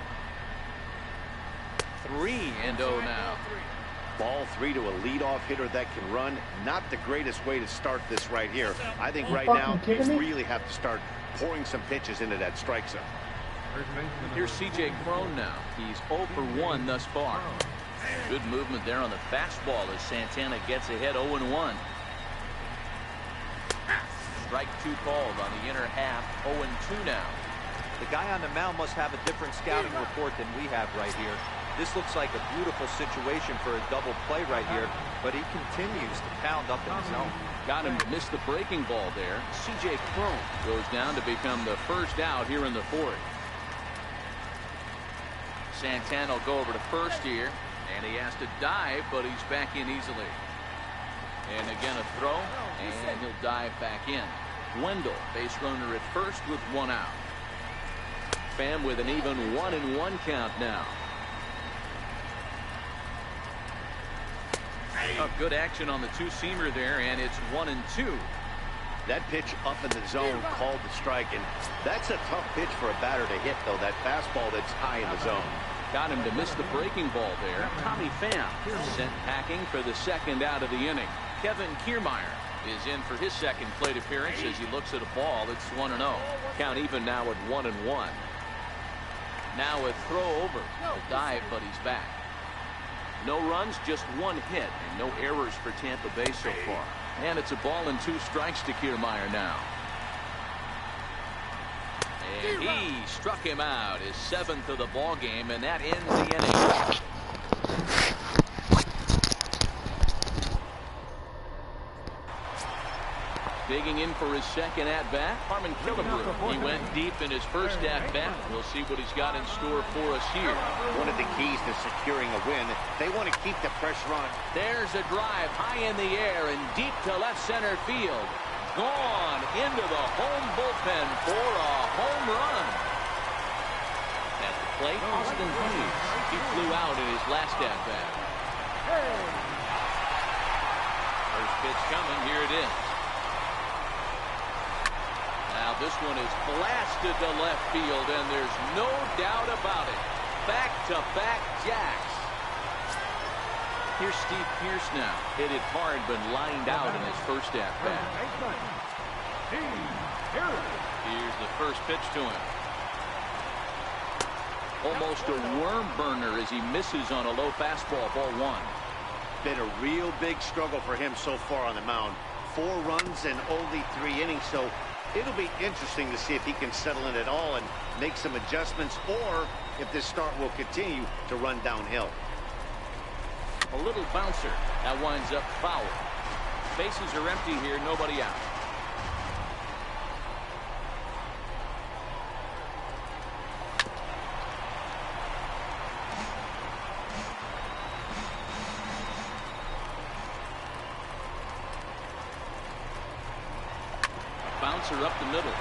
[SPEAKER 1] 3-0 now.
[SPEAKER 3] Ball 3 to a leadoff hitter that can run. Not the greatest way to start this right here. I think right now you really have to start pouring some pitches into that strike zone.
[SPEAKER 1] Here's C.J. Cron now. He's 0 for 1 thus far. Good movement there on the fastball as Santana gets ahead 0-1. Strike 2 called on the inner half. 0-2 now.
[SPEAKER 4] The guy on the mound must have a different scouting report than we have right here. This looks like a beautiful situation for a double play right here, but he continues to pound up in the zone.
[SPEAKER 1] Got him to miss the breaking ball there. C.J. Cron goes down to become the first out here in the 4th. Santana will go over to first here, and he has to dive, but he's back in easily. And again a throw, and he'll dive back in. Wendell, base runner at first with 1 out. Pham with an even 1-1 count now. Oh, good action on the 2-seamer there, and it's 1-2.
[SPEAKER 3] That pitch up in the zone called the strike, and that's a tough pitch for a batter to hit, though. That fastball that's high in the zone.
[SPEAKER 1] Got him to miss the breaking ball there. Tommy Pham sent packing for the 2nd out of the inning. Kevin Kiermaier is in for his second plate appearance as he looks at a ball. It's 1-0.
[SPEAKER 5] Count even now at 1-1.
[SPEAKER 1] Now a throw over. A dive, but he's back.
[SPEAKER 5] No runs, just one hit, and no errors for Tampa Bay so far.
[SPEAKER 1] And it's a ball and 2 strikes to Kiermaier now. And he struck him out, his 7th of the ball game, and that ends the inning. Digging in for his second at-bat, Harmon Killebrew. He went deep in his first at-bat. We'll see what he's got in store for us here.
[SPEAKER 3] One of the keys to securing a win, they want to keep the pressure on.
[SPEAKER 1] There's a drive high in the air and deep to left center field. Gone into the home bullpen for a home run. At the plate, Austin Hayes. He flew out in his last at-bat. First pitch coming. Here it is. Now this one is blasted to left field, and there's no doubt about it. Back-to-back jacks. Here's Steve Pearce now. Hit it hard, but lined out in his first at-bat. Here's the first pitch to him. Almost a worm burner as he misses on a low fastball, ball 1.
[SPEAKER 3] Been a real big struggle for him so far on the mound. 4 runs and only 3 innings, so it'll be interesting to see if he can settle in at all and make some adjustments, or if this start will continue to run downhill.
[SPEAKER 1] A little bouncer. That winds up foul. Bases are empty here, nobody out. Bouncer up the middle.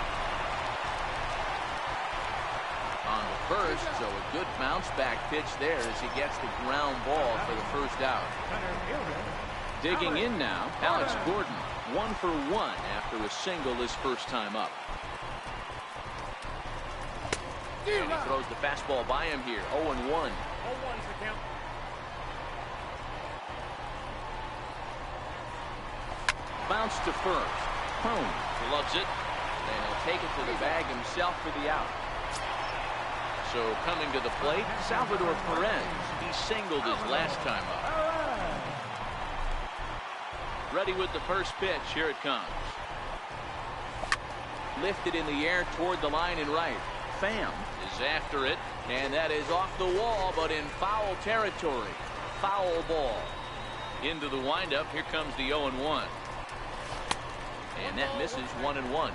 [SPEAKER 1] On the first, so a good bounce back pitch there as he gets the ground ball for the first out. Digging in now, Alex Gordon, 1 for 1 after a single his first time up. And he throws the fastball by him here, 0-1. Bounce to first. Home. Loves it, and he'll take it to the bag himself for the out. So coming to the plate, Salvador Perez. He singled his last time up. Ready with the first pitch. Here it comes. Lifted in the air toward the line and right. Pham is after it, and that is off the wall, but in foul territory. Foul ball. Into the windup. Here comes the 0-1. And that misses 1-1.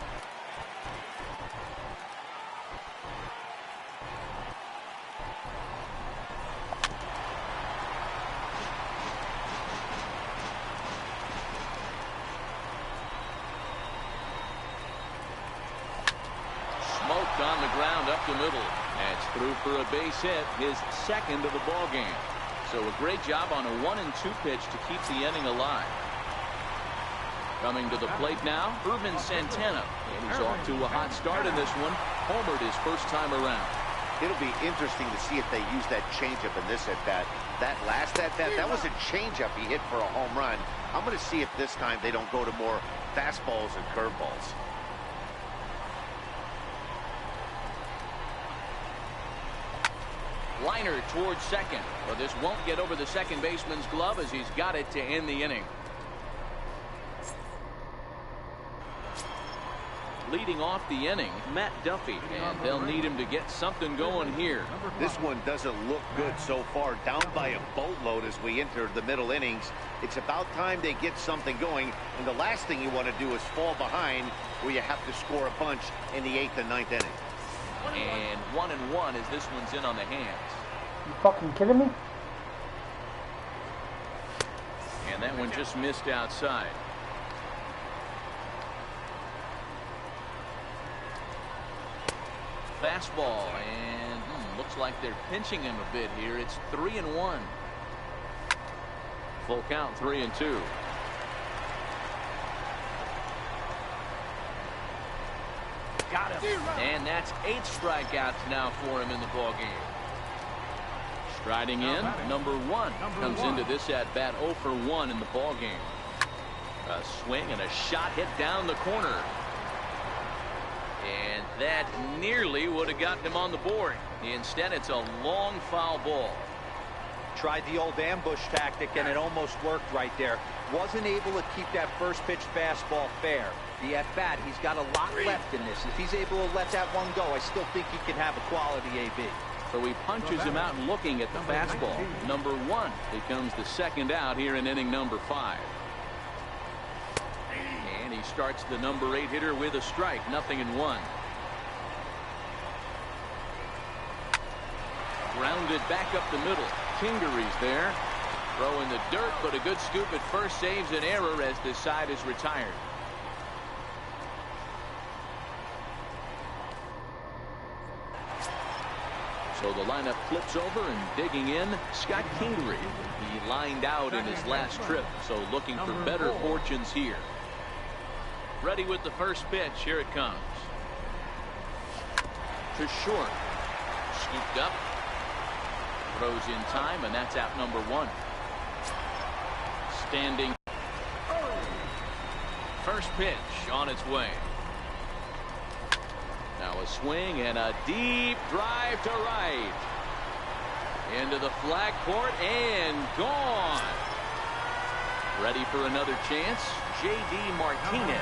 [SPEAKER 1] Smoked on the ground up the middle. That's through for a base hit, his second of the ball game. So a great job on a 1-2 pitch to keep the inning alive. Coming to the plate now, Irvin Santana. And he's off to a hot start in this one. Homered his first time around.
[SPEAKER 3] It'll be interesting to see if they use that changeup in this at-bat. That last at-bat, that was a changeup he hit for a home run. I'm going to see if this time they don't go to more fastballs and curveballs.
[SPEAKER 1] Liner towards second. But this won't get over the second baseman's glove as he's got it to end the inning. Leading off the inning, Matt Duffy, and they'll need him to get something going here.
[SPEAKER 3] This one doesn't look good so far, down by a boatload as we enter the middle innings. It's about time they get something going, and the last thing you want to do is fall behind where you have to score a bunch in the 8th and 9th inning.
[SPEAKER 1] And 1-1 as this one's in on the hands.
[SPEAKER 6] You fucking kidding me?
[SPEAKER 1] And that one just missed outside. Fastball, and looks like they're pinching him a bit here. It's 3-1. Full count, 3-2. Got him. And that's 8 strikeouts now for him in the ball game. Striding in, number 1 comes into this at bat 0 for 1 in the ball game. A swing and a shot hit down the corner. And that nearly would have gotten him on the board. Instead, it's a long foul ball.
[SPEAKER 4] Tried the old ambush tactic, and it almost worked right there. Wasn't able to keep that first pitch fastball fair. The at-bat, he's got a lot left in this. If he's able to let that one go, I still think he can have a quality AB.
[SPEAKER 1] So he punches him out looking at the fastball. Number 1 becomes the second out here in inning number 5. And he starts the number 8 hitter with a strike. 0-1. Grounded back up the middle. Kingery's there. Throw in the dirt, but a good scoop at first saves an error as this side is retired. So the lineup flips over, and digging in, Scott Kingery. He lined out in his last trip, so looking for better fortunes here. Ready with the first pitch. Here it comes. To short. Scooped up. Throws in time, and that's out number 1. Standing. First pitch on its way. Now a swing and a deep drive to right. Into the flag court and gone. Ready for another chance. J.D. Martinez.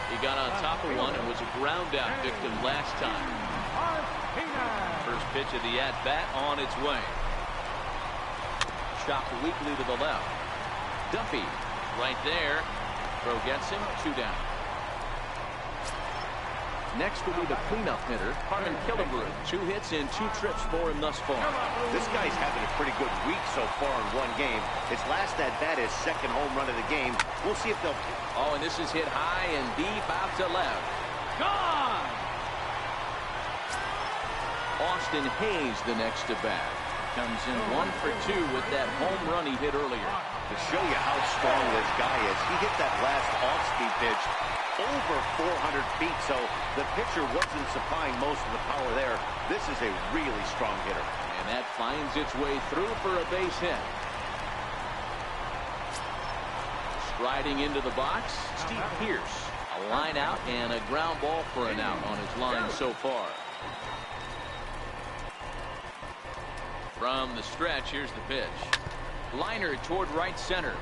[SPEAKER 1] He got on top of one and was a ground out victim last time. First pitch of the at-bat on its way. Chopped weakly to the left. Duffy right there. Throw gets him. 2 down. Next will be the cleanup hitter, Harmon Killebrew. 2 hits in 2 trips for him thus far.
[SPEAKER 3] This guy's having a pretty good week so far in one game. His last at-bat is second home run of the game. We'll see if they'll...
[SPEAKER 1] Oh, and this is hit high and deep out to left. Gone! Austin Hayes the next to bat. Comes in 1 for 2 with that home run he hit earlier.
[SPEAKER 3] To show you how strong this guy is, he hit that last off-speed pitch over 400 feet, so the pitcher wasn't supplying most of the power there. This is a really strong hitter.
[SPEAKER 1] And that finds its way through for a base hit. Striding into the box, Steve Pearce. A line out and a ground ball for an out on his line so far. From the stretch, here's the pitch. Liner toward right center.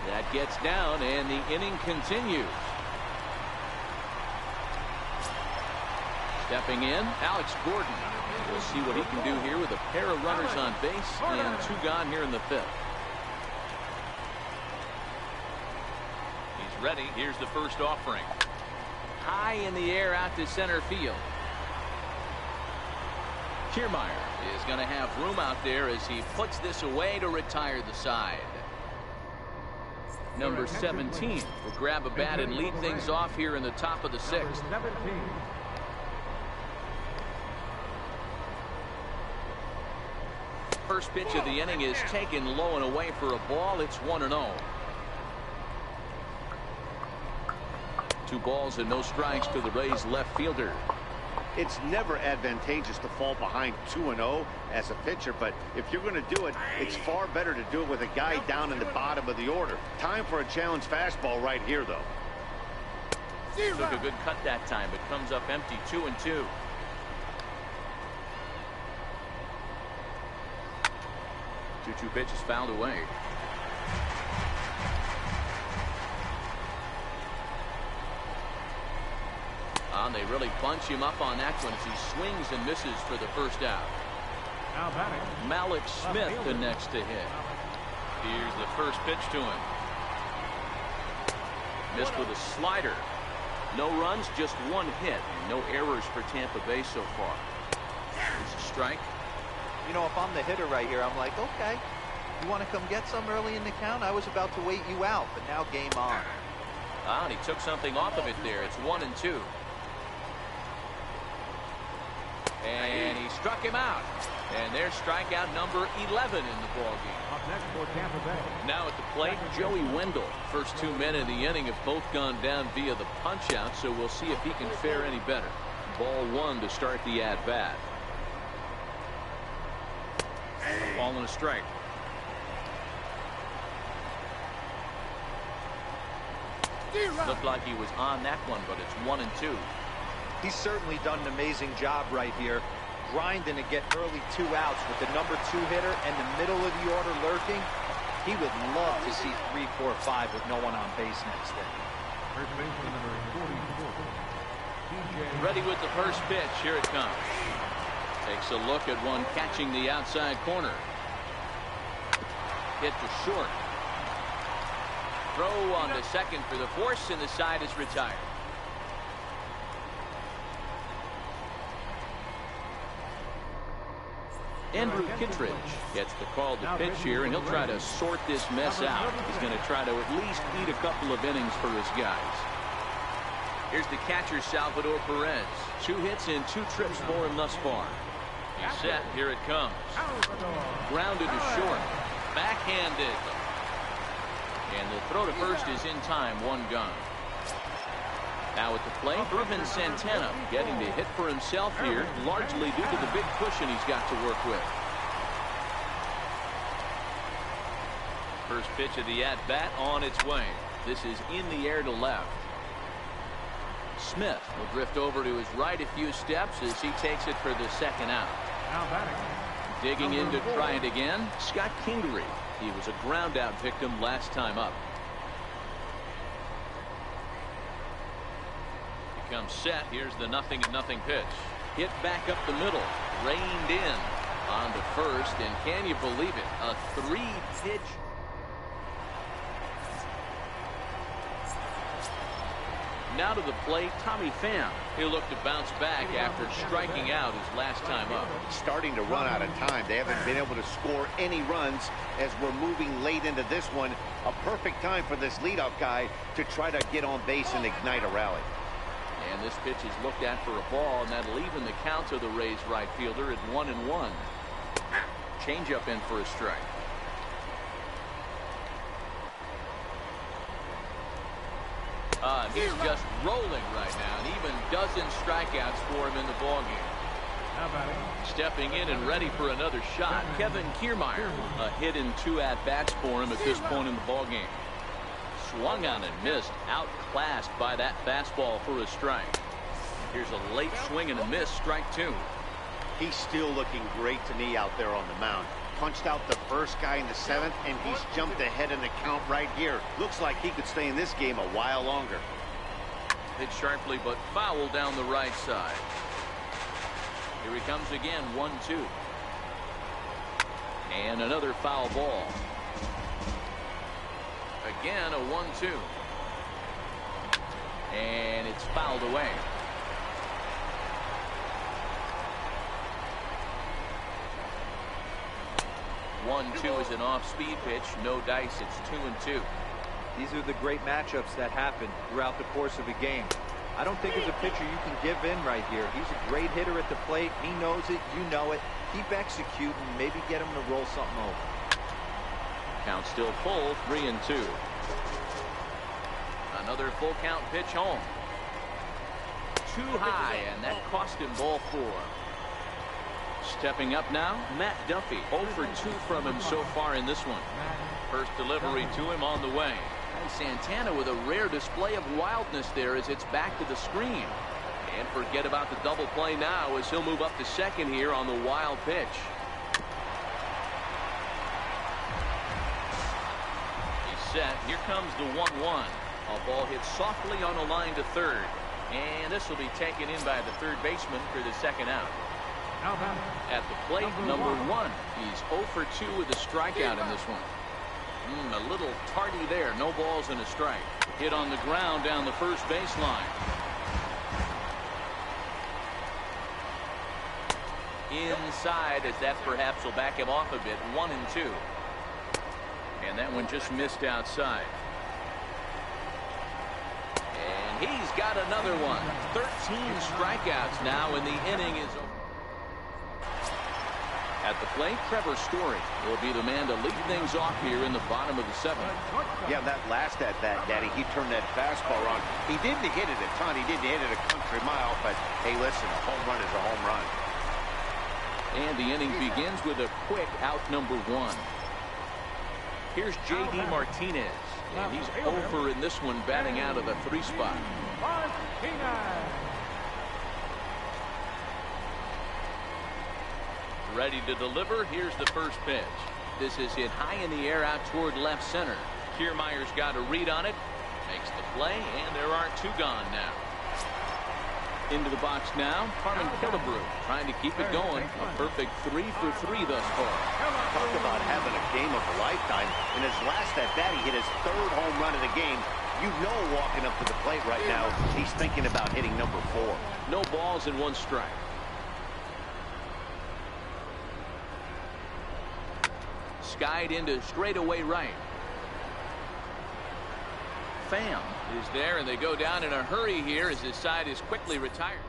[SPEAKER 1] That gets down, and the inning continues. Stepping in, Alex Gordon. We'll see what he can do here with a pair of runners on base and 2 gone here in the 5th. He's ready. Here's the first offering. High in the air out to center field. Kiermaier is going to have room out there as he puts this away to retire the side. Number 17 will grab a bat and lead things off here in the top of the 6th. First pitch of the inning is taken low and away for a ball. It's 1-0. 2 balls and no strikes to the Rays left fielder.
[SPEAKER 3] It's never advantageous to fall behind 2-0 as a pitcher, but if you're going to do it, it's far better to do it with a guy down in the bottom of the order. Time for a challenge fastball right here, though.
[SPEAKER 1] Took a good cut that time, but comes up empty. 2-2. Two pitches fouled away. And they really bunch him up on that one as he swings and misses for the first out. Malik Smith the next to hit. Here's the first pitch to him. Missed with a slider. No runs, just 1 hit. And no errors for Tampa Bay so far. Here's a strike.
[SPEAKER 4] You know, if I'm the hitter right here, I'm like, okay, you want to come get some early in the count? I was about to wait you out, but now game on.
[SPEAKER 1] And he took something off of it there. It's 1-2. And he struck him out. And there's strikeout number 11 in the ballgame.
[SPEAKER 2] Up next for Tampa Bay.
[SPEAKER 1] Now at the plate, Joey Wendell. First 2 men in the inning have both gone down via the punch-out, so we'll see if he can fare any better. Ball 1 to start the at-bat. A ball and a strike. Looked like he was on that one, but it's 1-2.
[SPEAKER 4] He's certainly done an amazing job right here, grinding to get early 2 outs with the number 2 hitter and the middle of the order lurking. He would love to see 3, 4, 5 with no one on base next inning.
[SPEAKER 2] First baseman number 44. TJ.
[SPEAKER 1] Ready with the first pitch. Here it comes. Takes a look at one catching the outside corner. Hit to short. Throw on to second for the force, and the side is retired. Andrew Kittredge gets the call to pitch here, and he'll try to sort this mess out. He's going to try to at least eat a couple of innings for his guys. Here's the catcher, Salvador Perez. 2 hits and 2 trips for him thus far. He's set. Here it comes. Grounded to short. Backhanded. And the throw to first is in time. 1 gone. Now at the plate, Irvin Santana getting to hit for himself here, largely due to the big cushion he's got to work with. First pitch of the at-bat on its way. This is in the air to left. Smith will drift over to his right a few steps as he takes it for the second out.
[SPEAKER 2] Now batting.
[SPEAKER 1] Digging in to try it again, Scott Kingery. He was a ground out victim last time up. Comes set. Here's the 0-0 pitch. Hit back up the middle. Reined in on to first, and can you believe it? A 3-pitch. Now to the plate, Tommy Pham. He'll look to bounce back after striking out his last time up.
[SPEAKER 3] Starting to run out of time. They haven't been able to score any runs as we're moving late into this one. A perfect time for this leadoff guy to try to get on base and ignite a rally.
[SPEAKER 1] And this pitch is looked at for a ball, and that'll even the count of the Rays right fielder at 1-1. Change-up in for a strike. He's just rolling right now, and even dozen strikeouts for him in the ballgame.
[SPEAKER 2] Now batting.
[SPEAKER 1] Stepping in and ready for another shot, Kevin Kiermaier. A hit and 2 at-bats for him at this point in the ballgame. Swung on and missed, outclassed by that fastball for a strike. Here's a late swing and a miss, strike 2.
[SPEAKER 3] He's still looking great to me out there on the mound. Punched out the first guy in the 7th, and he's jumped ahead in the count right here. Looks like he could stay in this game a while longer.
[SPEAKER 1] Hit sharply, but foul down the right side. Here he comes again, 1-2. And another foul ball. Again, a 1-2. And it's fouled away. One-two is an off-speed pitch. No dice. It's 2-2.
[SPEAKER 4] These are the great matchups that happen throughout the course of a game. I don't think as a pitcher you can give in right here. He's a great hitter at the plate. He knows it. You know it. Keep executing. Maybe get him to roll something over.
[SPEAKER 1] Count still full. 3-2. Another full count pitch home. Too high, and that cost him ball 4. Stepping up now, Matt Duffy. 0 for 2 from him so far in this one. First delivery to him on the way. Santana with a rare display of wildness there as it's back to the screen. And forget about the double play now as he'll move up to second here on the wild pitch. He's set. Here comes the 1-1. A ball hit softly on a line to third. And this will be taken in by the third baseman for the second out. At the plate, number 1. He's 0 for 2 with a strikeout in this one. A little tardy there. No balls and a strike. Hit on the ground down the first baseline. Inside, as that perhaps will back him off a bit. 1-2. And that one just missed outside. And he's got another one. 13 strikeouts now, and the inning is over. At the plate, Trevor Story will be the man to lead things off here in the bottom of the 7th.
[SPEAKER 3] Yeah, that last at-bat, Daddy, he turned that fastball on. He didn't hit it a ton. He didn't hit it a country mile, but hey, listen, a home run is a home run.
[SPEAKER 1] And the inning begins with a quick out number 1. Here's J.D. Martinez. And he's over in this one, batting out of the 3 spot. Ready to deliver. Here's the first pitch. This is hit high in the air out toward left center. Kiermaier's got a read on it. Makes the play, and there are 2 gone now. Into the box now, Carmen Killebrew trying to keep it going. A perfect 3 for 3 thus far.
[SPEAKER 3] Talk about having a game of a lifetime. In his last at-bat, he hit his 3rd home run of the game. You know, walking up to the plate right now, he's thinking about hitting number 4.
[SPEAKER 1] No balls and 1 strike. Skied into straightaway right. Pham is there, and they go down in a hurry here as his side is quickly retired.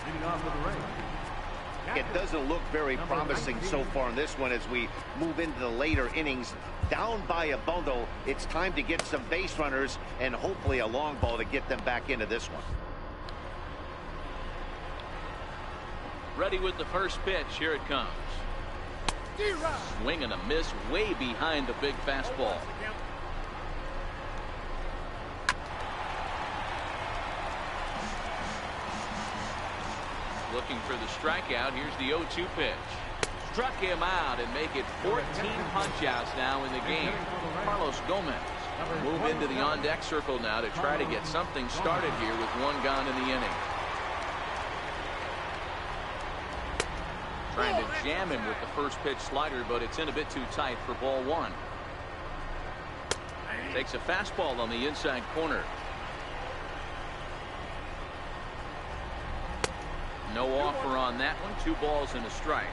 [SPEAKER 2] Leading off with the race.
[SPEAKER 3] It doesn't look very promising so far in this one as we move into the later innings. Down by a bundle, it's time to get some base runners and hopefully a long ball to get them back into this one.
[SPEAKER 1] Ready with the first pitch. Here it comes. Swing and a miss way behind the big fastball. Looking for the strikeout. Here's the 0-2 pitch. Struck him out and make it 14 punch-outs now in the game. Carlos Gomez move into the on-deck circle now to try to get something started here with 1 gone in the inning. Trying to jam him with the first pitch slider, but it's in a bit too tight for ball 1. Takes a fastball on the inside corner. No offer on that one. 2 balls and a strike.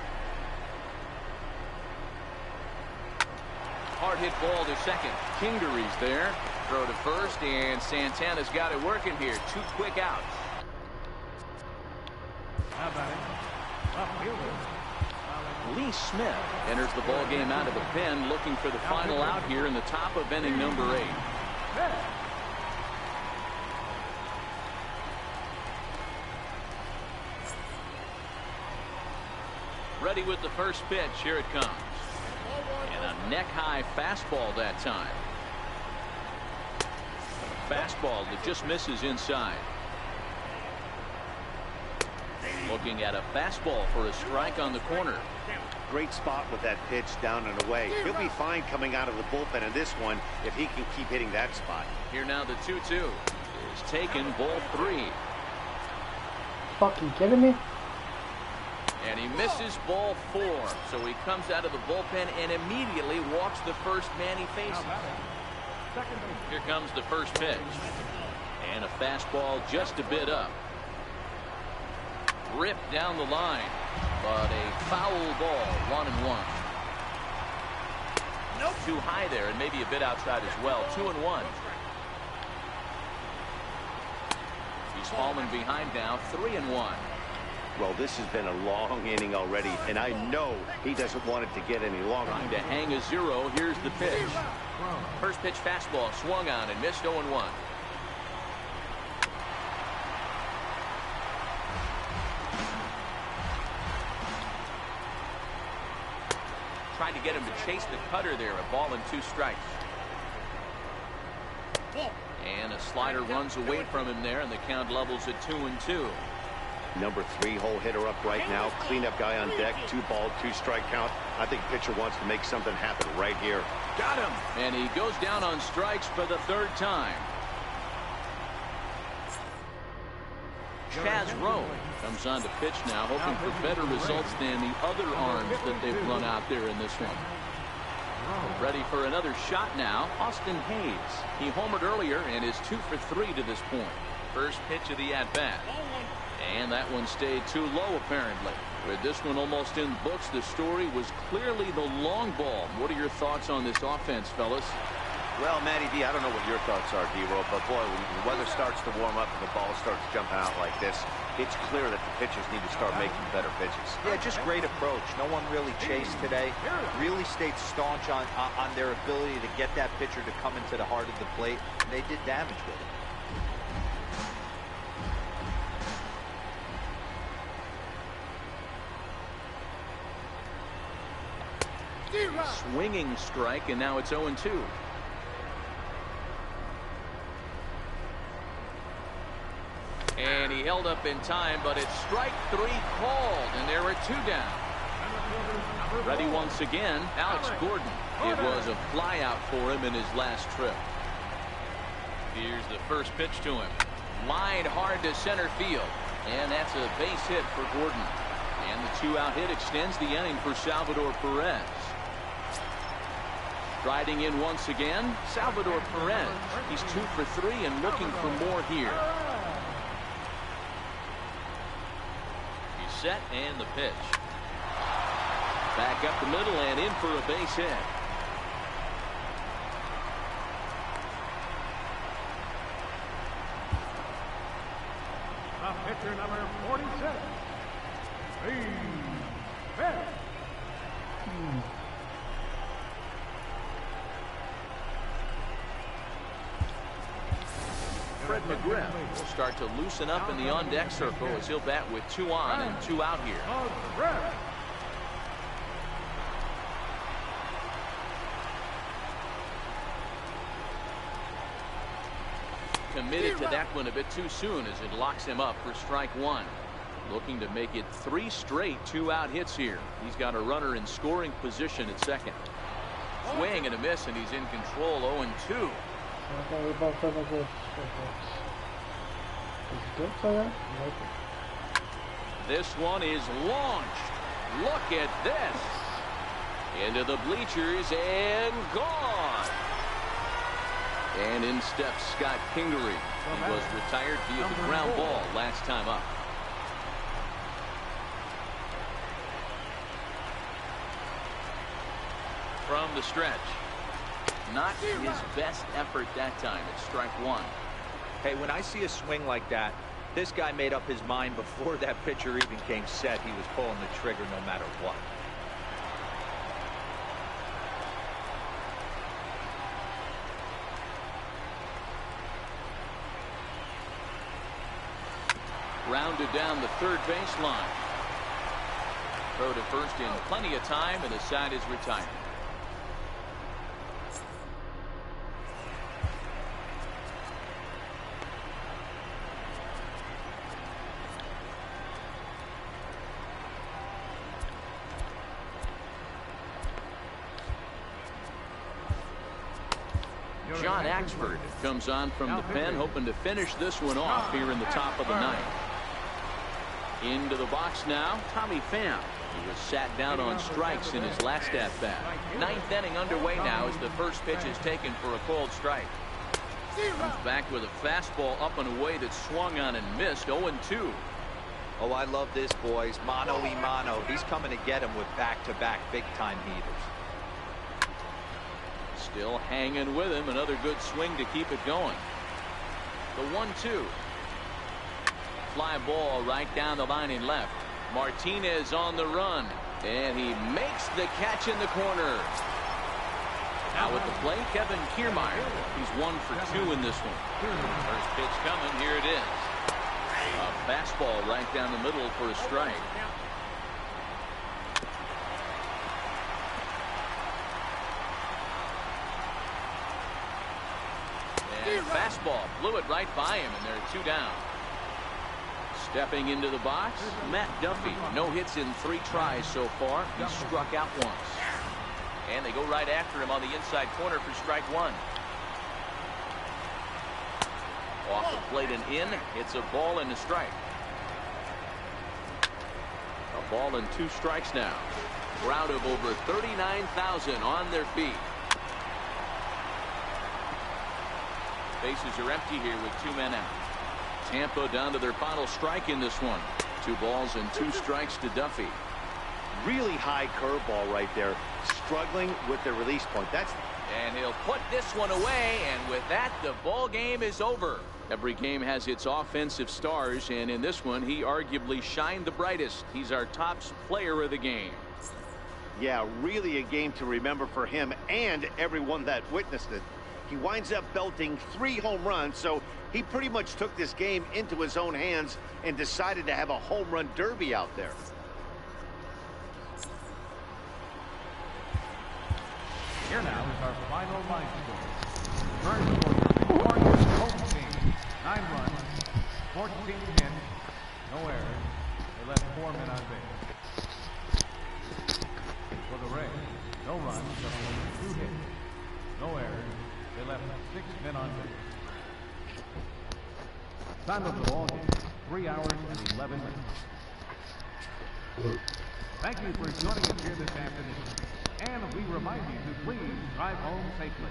[SPEAKER 1] Hard hit ball to second. Kingery's there. Throw to first, and Santana's got it working here. 2 quick outs.
[SPEAKER 2] How about it? Left fielder.
[SPEAKER 1] Lee Smith enters the ball game out of the pen, looking for the final out here in the top of inning number 8. Ready with the first pitch. Here it comes. And a neck-high fastball that time. Fastball that just misses inside. Looking at a fastball for a strike on the corner.
[SPEAKER 3] Great spot with that pitch down and away. He'll be fine coming out of the bullpen in this one if he can keep hitting that spot.
[SPEAKER 1] Here now the 2-2 is taken, ball 3.
[SPEAKER 6] Fucking kidding me?
[SPEAKER 1] And he misses ball 4. So he comes out of the bullpen and immediately walks the first man he faces. Here comes the first pitch. And a fastball just a bit up. Ripped down the line, but a foul ball, 1-1. Nope. Too high there, and maybe a bit outside as well. 2-1. He's fallen behind now, 3-1.
[SPEAKER 3] Well, this has been a long inning already, and I know he doesn't want it to get any longer.
[SPEAKER 1] Trying to hang a 0. Here's the pitch. First pitch fastball swung on and missed. 0-1. Trying to get him to chase the cutter there. A ball and 2 strikes. And a slider runs away from him there, and the count levels at 2-2.
[SPEAKER 3] Number 3 hole hitter up right now. Cleanup guy on deck. 2 ball, 2 strike count. I think pitcher wants to make something happen right here.
[SPEAKER 1] Got him. And he goes down on strikes for the 3rd time. Chaz Rowe comes on to pitch now, hoping for better results than the other arms that they've run out there in this one. Ready for another shot now, Austin Hayes. He homered earlier and is 2 for 3 to this point. First pitch of the at-bat. And that one stayed too low, apparently. With this one almost in books, the story was clearly the long ball. What are your thoughts on this offense, fellas?
[SPEAKER 3] Well, Matty D, I don't know what your thoughts are, D-Roll, but boy, when the weather starts to warm up and the ball starts jumping out like this, it's clear that the pitchers need to start making better pitches.
[SPEAKER 4] Yeah, just great approach. No one really chased today. Really stayed staunch on their ability to get that pitcher to come into the heart of the plate, and they did damage with it.
[SPEAKER 1] Swinging strike, and now it's 0-2. And he held up in time, but it's strike 3 called, and there are 2 down. Ready once again, Alex Gordon. It was a flyout for him in his last trip. Here's the first pitch to him. Lined hard to center field, and that's a base hit for Gordon. And the 2-out hit extends the inning for Salvador Perez. Striding in once again, Salvador Perez. He's 2 for 3 and looking for more here. He's set, and the pitch. Back up the middle and in for a base hit.
[SPEAKER 2] Pitcher number 47.
[SPEAKER 1] Fred McGriff will start to loosen up in the on-deck circle as he'll bat with 2 on and 2 out here. Committed to that one a bit too soon as it locks him up for strike 1. Looking to make it 3 straight 2-out hits here. He's got a runner in scoring position at second. Swing and a miss, and he's in control. 0-2. This one is launched. Look at this. Into the bleachers and gone. And in steps Scott Kingery. He was retired via the ground ball last time up. From the stretch. Not his best effort that time. It's strike 1.
[SPEAKER 4] Hey, when I see a swing like that, this guy made up his mind before that pitcher even came set. He was pulling the trigger no matter what.
[SPEAKER 1] Rounded down the third baseline. Throw to first in plenty of time, and the side is retired. John Axford comes on from the pen, hoping to finish this one off here in the top of the ninth. Into the box now, Tommy Pham. He was sat down on strikes in his last at-bat. Ninth inning underway now as the first pitch is taken for a called strike. Comes back with a fastball up and away that swung on and missed. 0-2.
[SPEAKER 4] Oh, I love this, boys. Mano-y-mano. He's coming to get him with back-to-back big-time heaters.
[SPEAKER 1] Still hanging with him. Another good swing to keep it going. The 1-2. Fly ball right down the line in left. Martinez on the run, and he makes the catch in the corner. Now at the plate, Kevin Kiermaier. He's 1 for 2 in this one. First pitch coming. Here it is. A fastball right down the middle for a strike. And fastball blew it right by him, and there are 2 down. Stepping into the box, Matt Duffy. No hits in 3 tries so far. He struck out once. And they go right after him on the inside corner for strike 1. Off the plate and in. It's a ball and a strike. A ball and 2 strikes now. Crowd of over 39,000 on their feet. Bases are empty here with 2 men out. Tampa down to their final strike in this one. 2 balls and 2 strikes to Duffy.
[SPEAKER 3] Really high curveball right there. Struggling with the release point.
[SPEAKER 1] And he'll put this one away, and with that, the ball game is over. Every game has its offensive stars, and in this one, he arguably shined the brightest. He's our top player of the game.
[SPEAKER 3] Yeah, really a game to remember for him and everyone that witnessed it. He winds up belting 3 home runs, so he pretty much took this game into his own hands and decided to have a home run derby out there.
[SPEAKER 2] Here now is our final line score. First for your victorious home team. 9 runs, 14 hits, no errors. They left 4 men on base. For the Rays, no runs, but only 2 hits, no errors. They left 6 men on base. Time of the ball game, 3 hours and 11 minutes. Thank you for joining us here this afternoon. And we remind you to please drive home safely.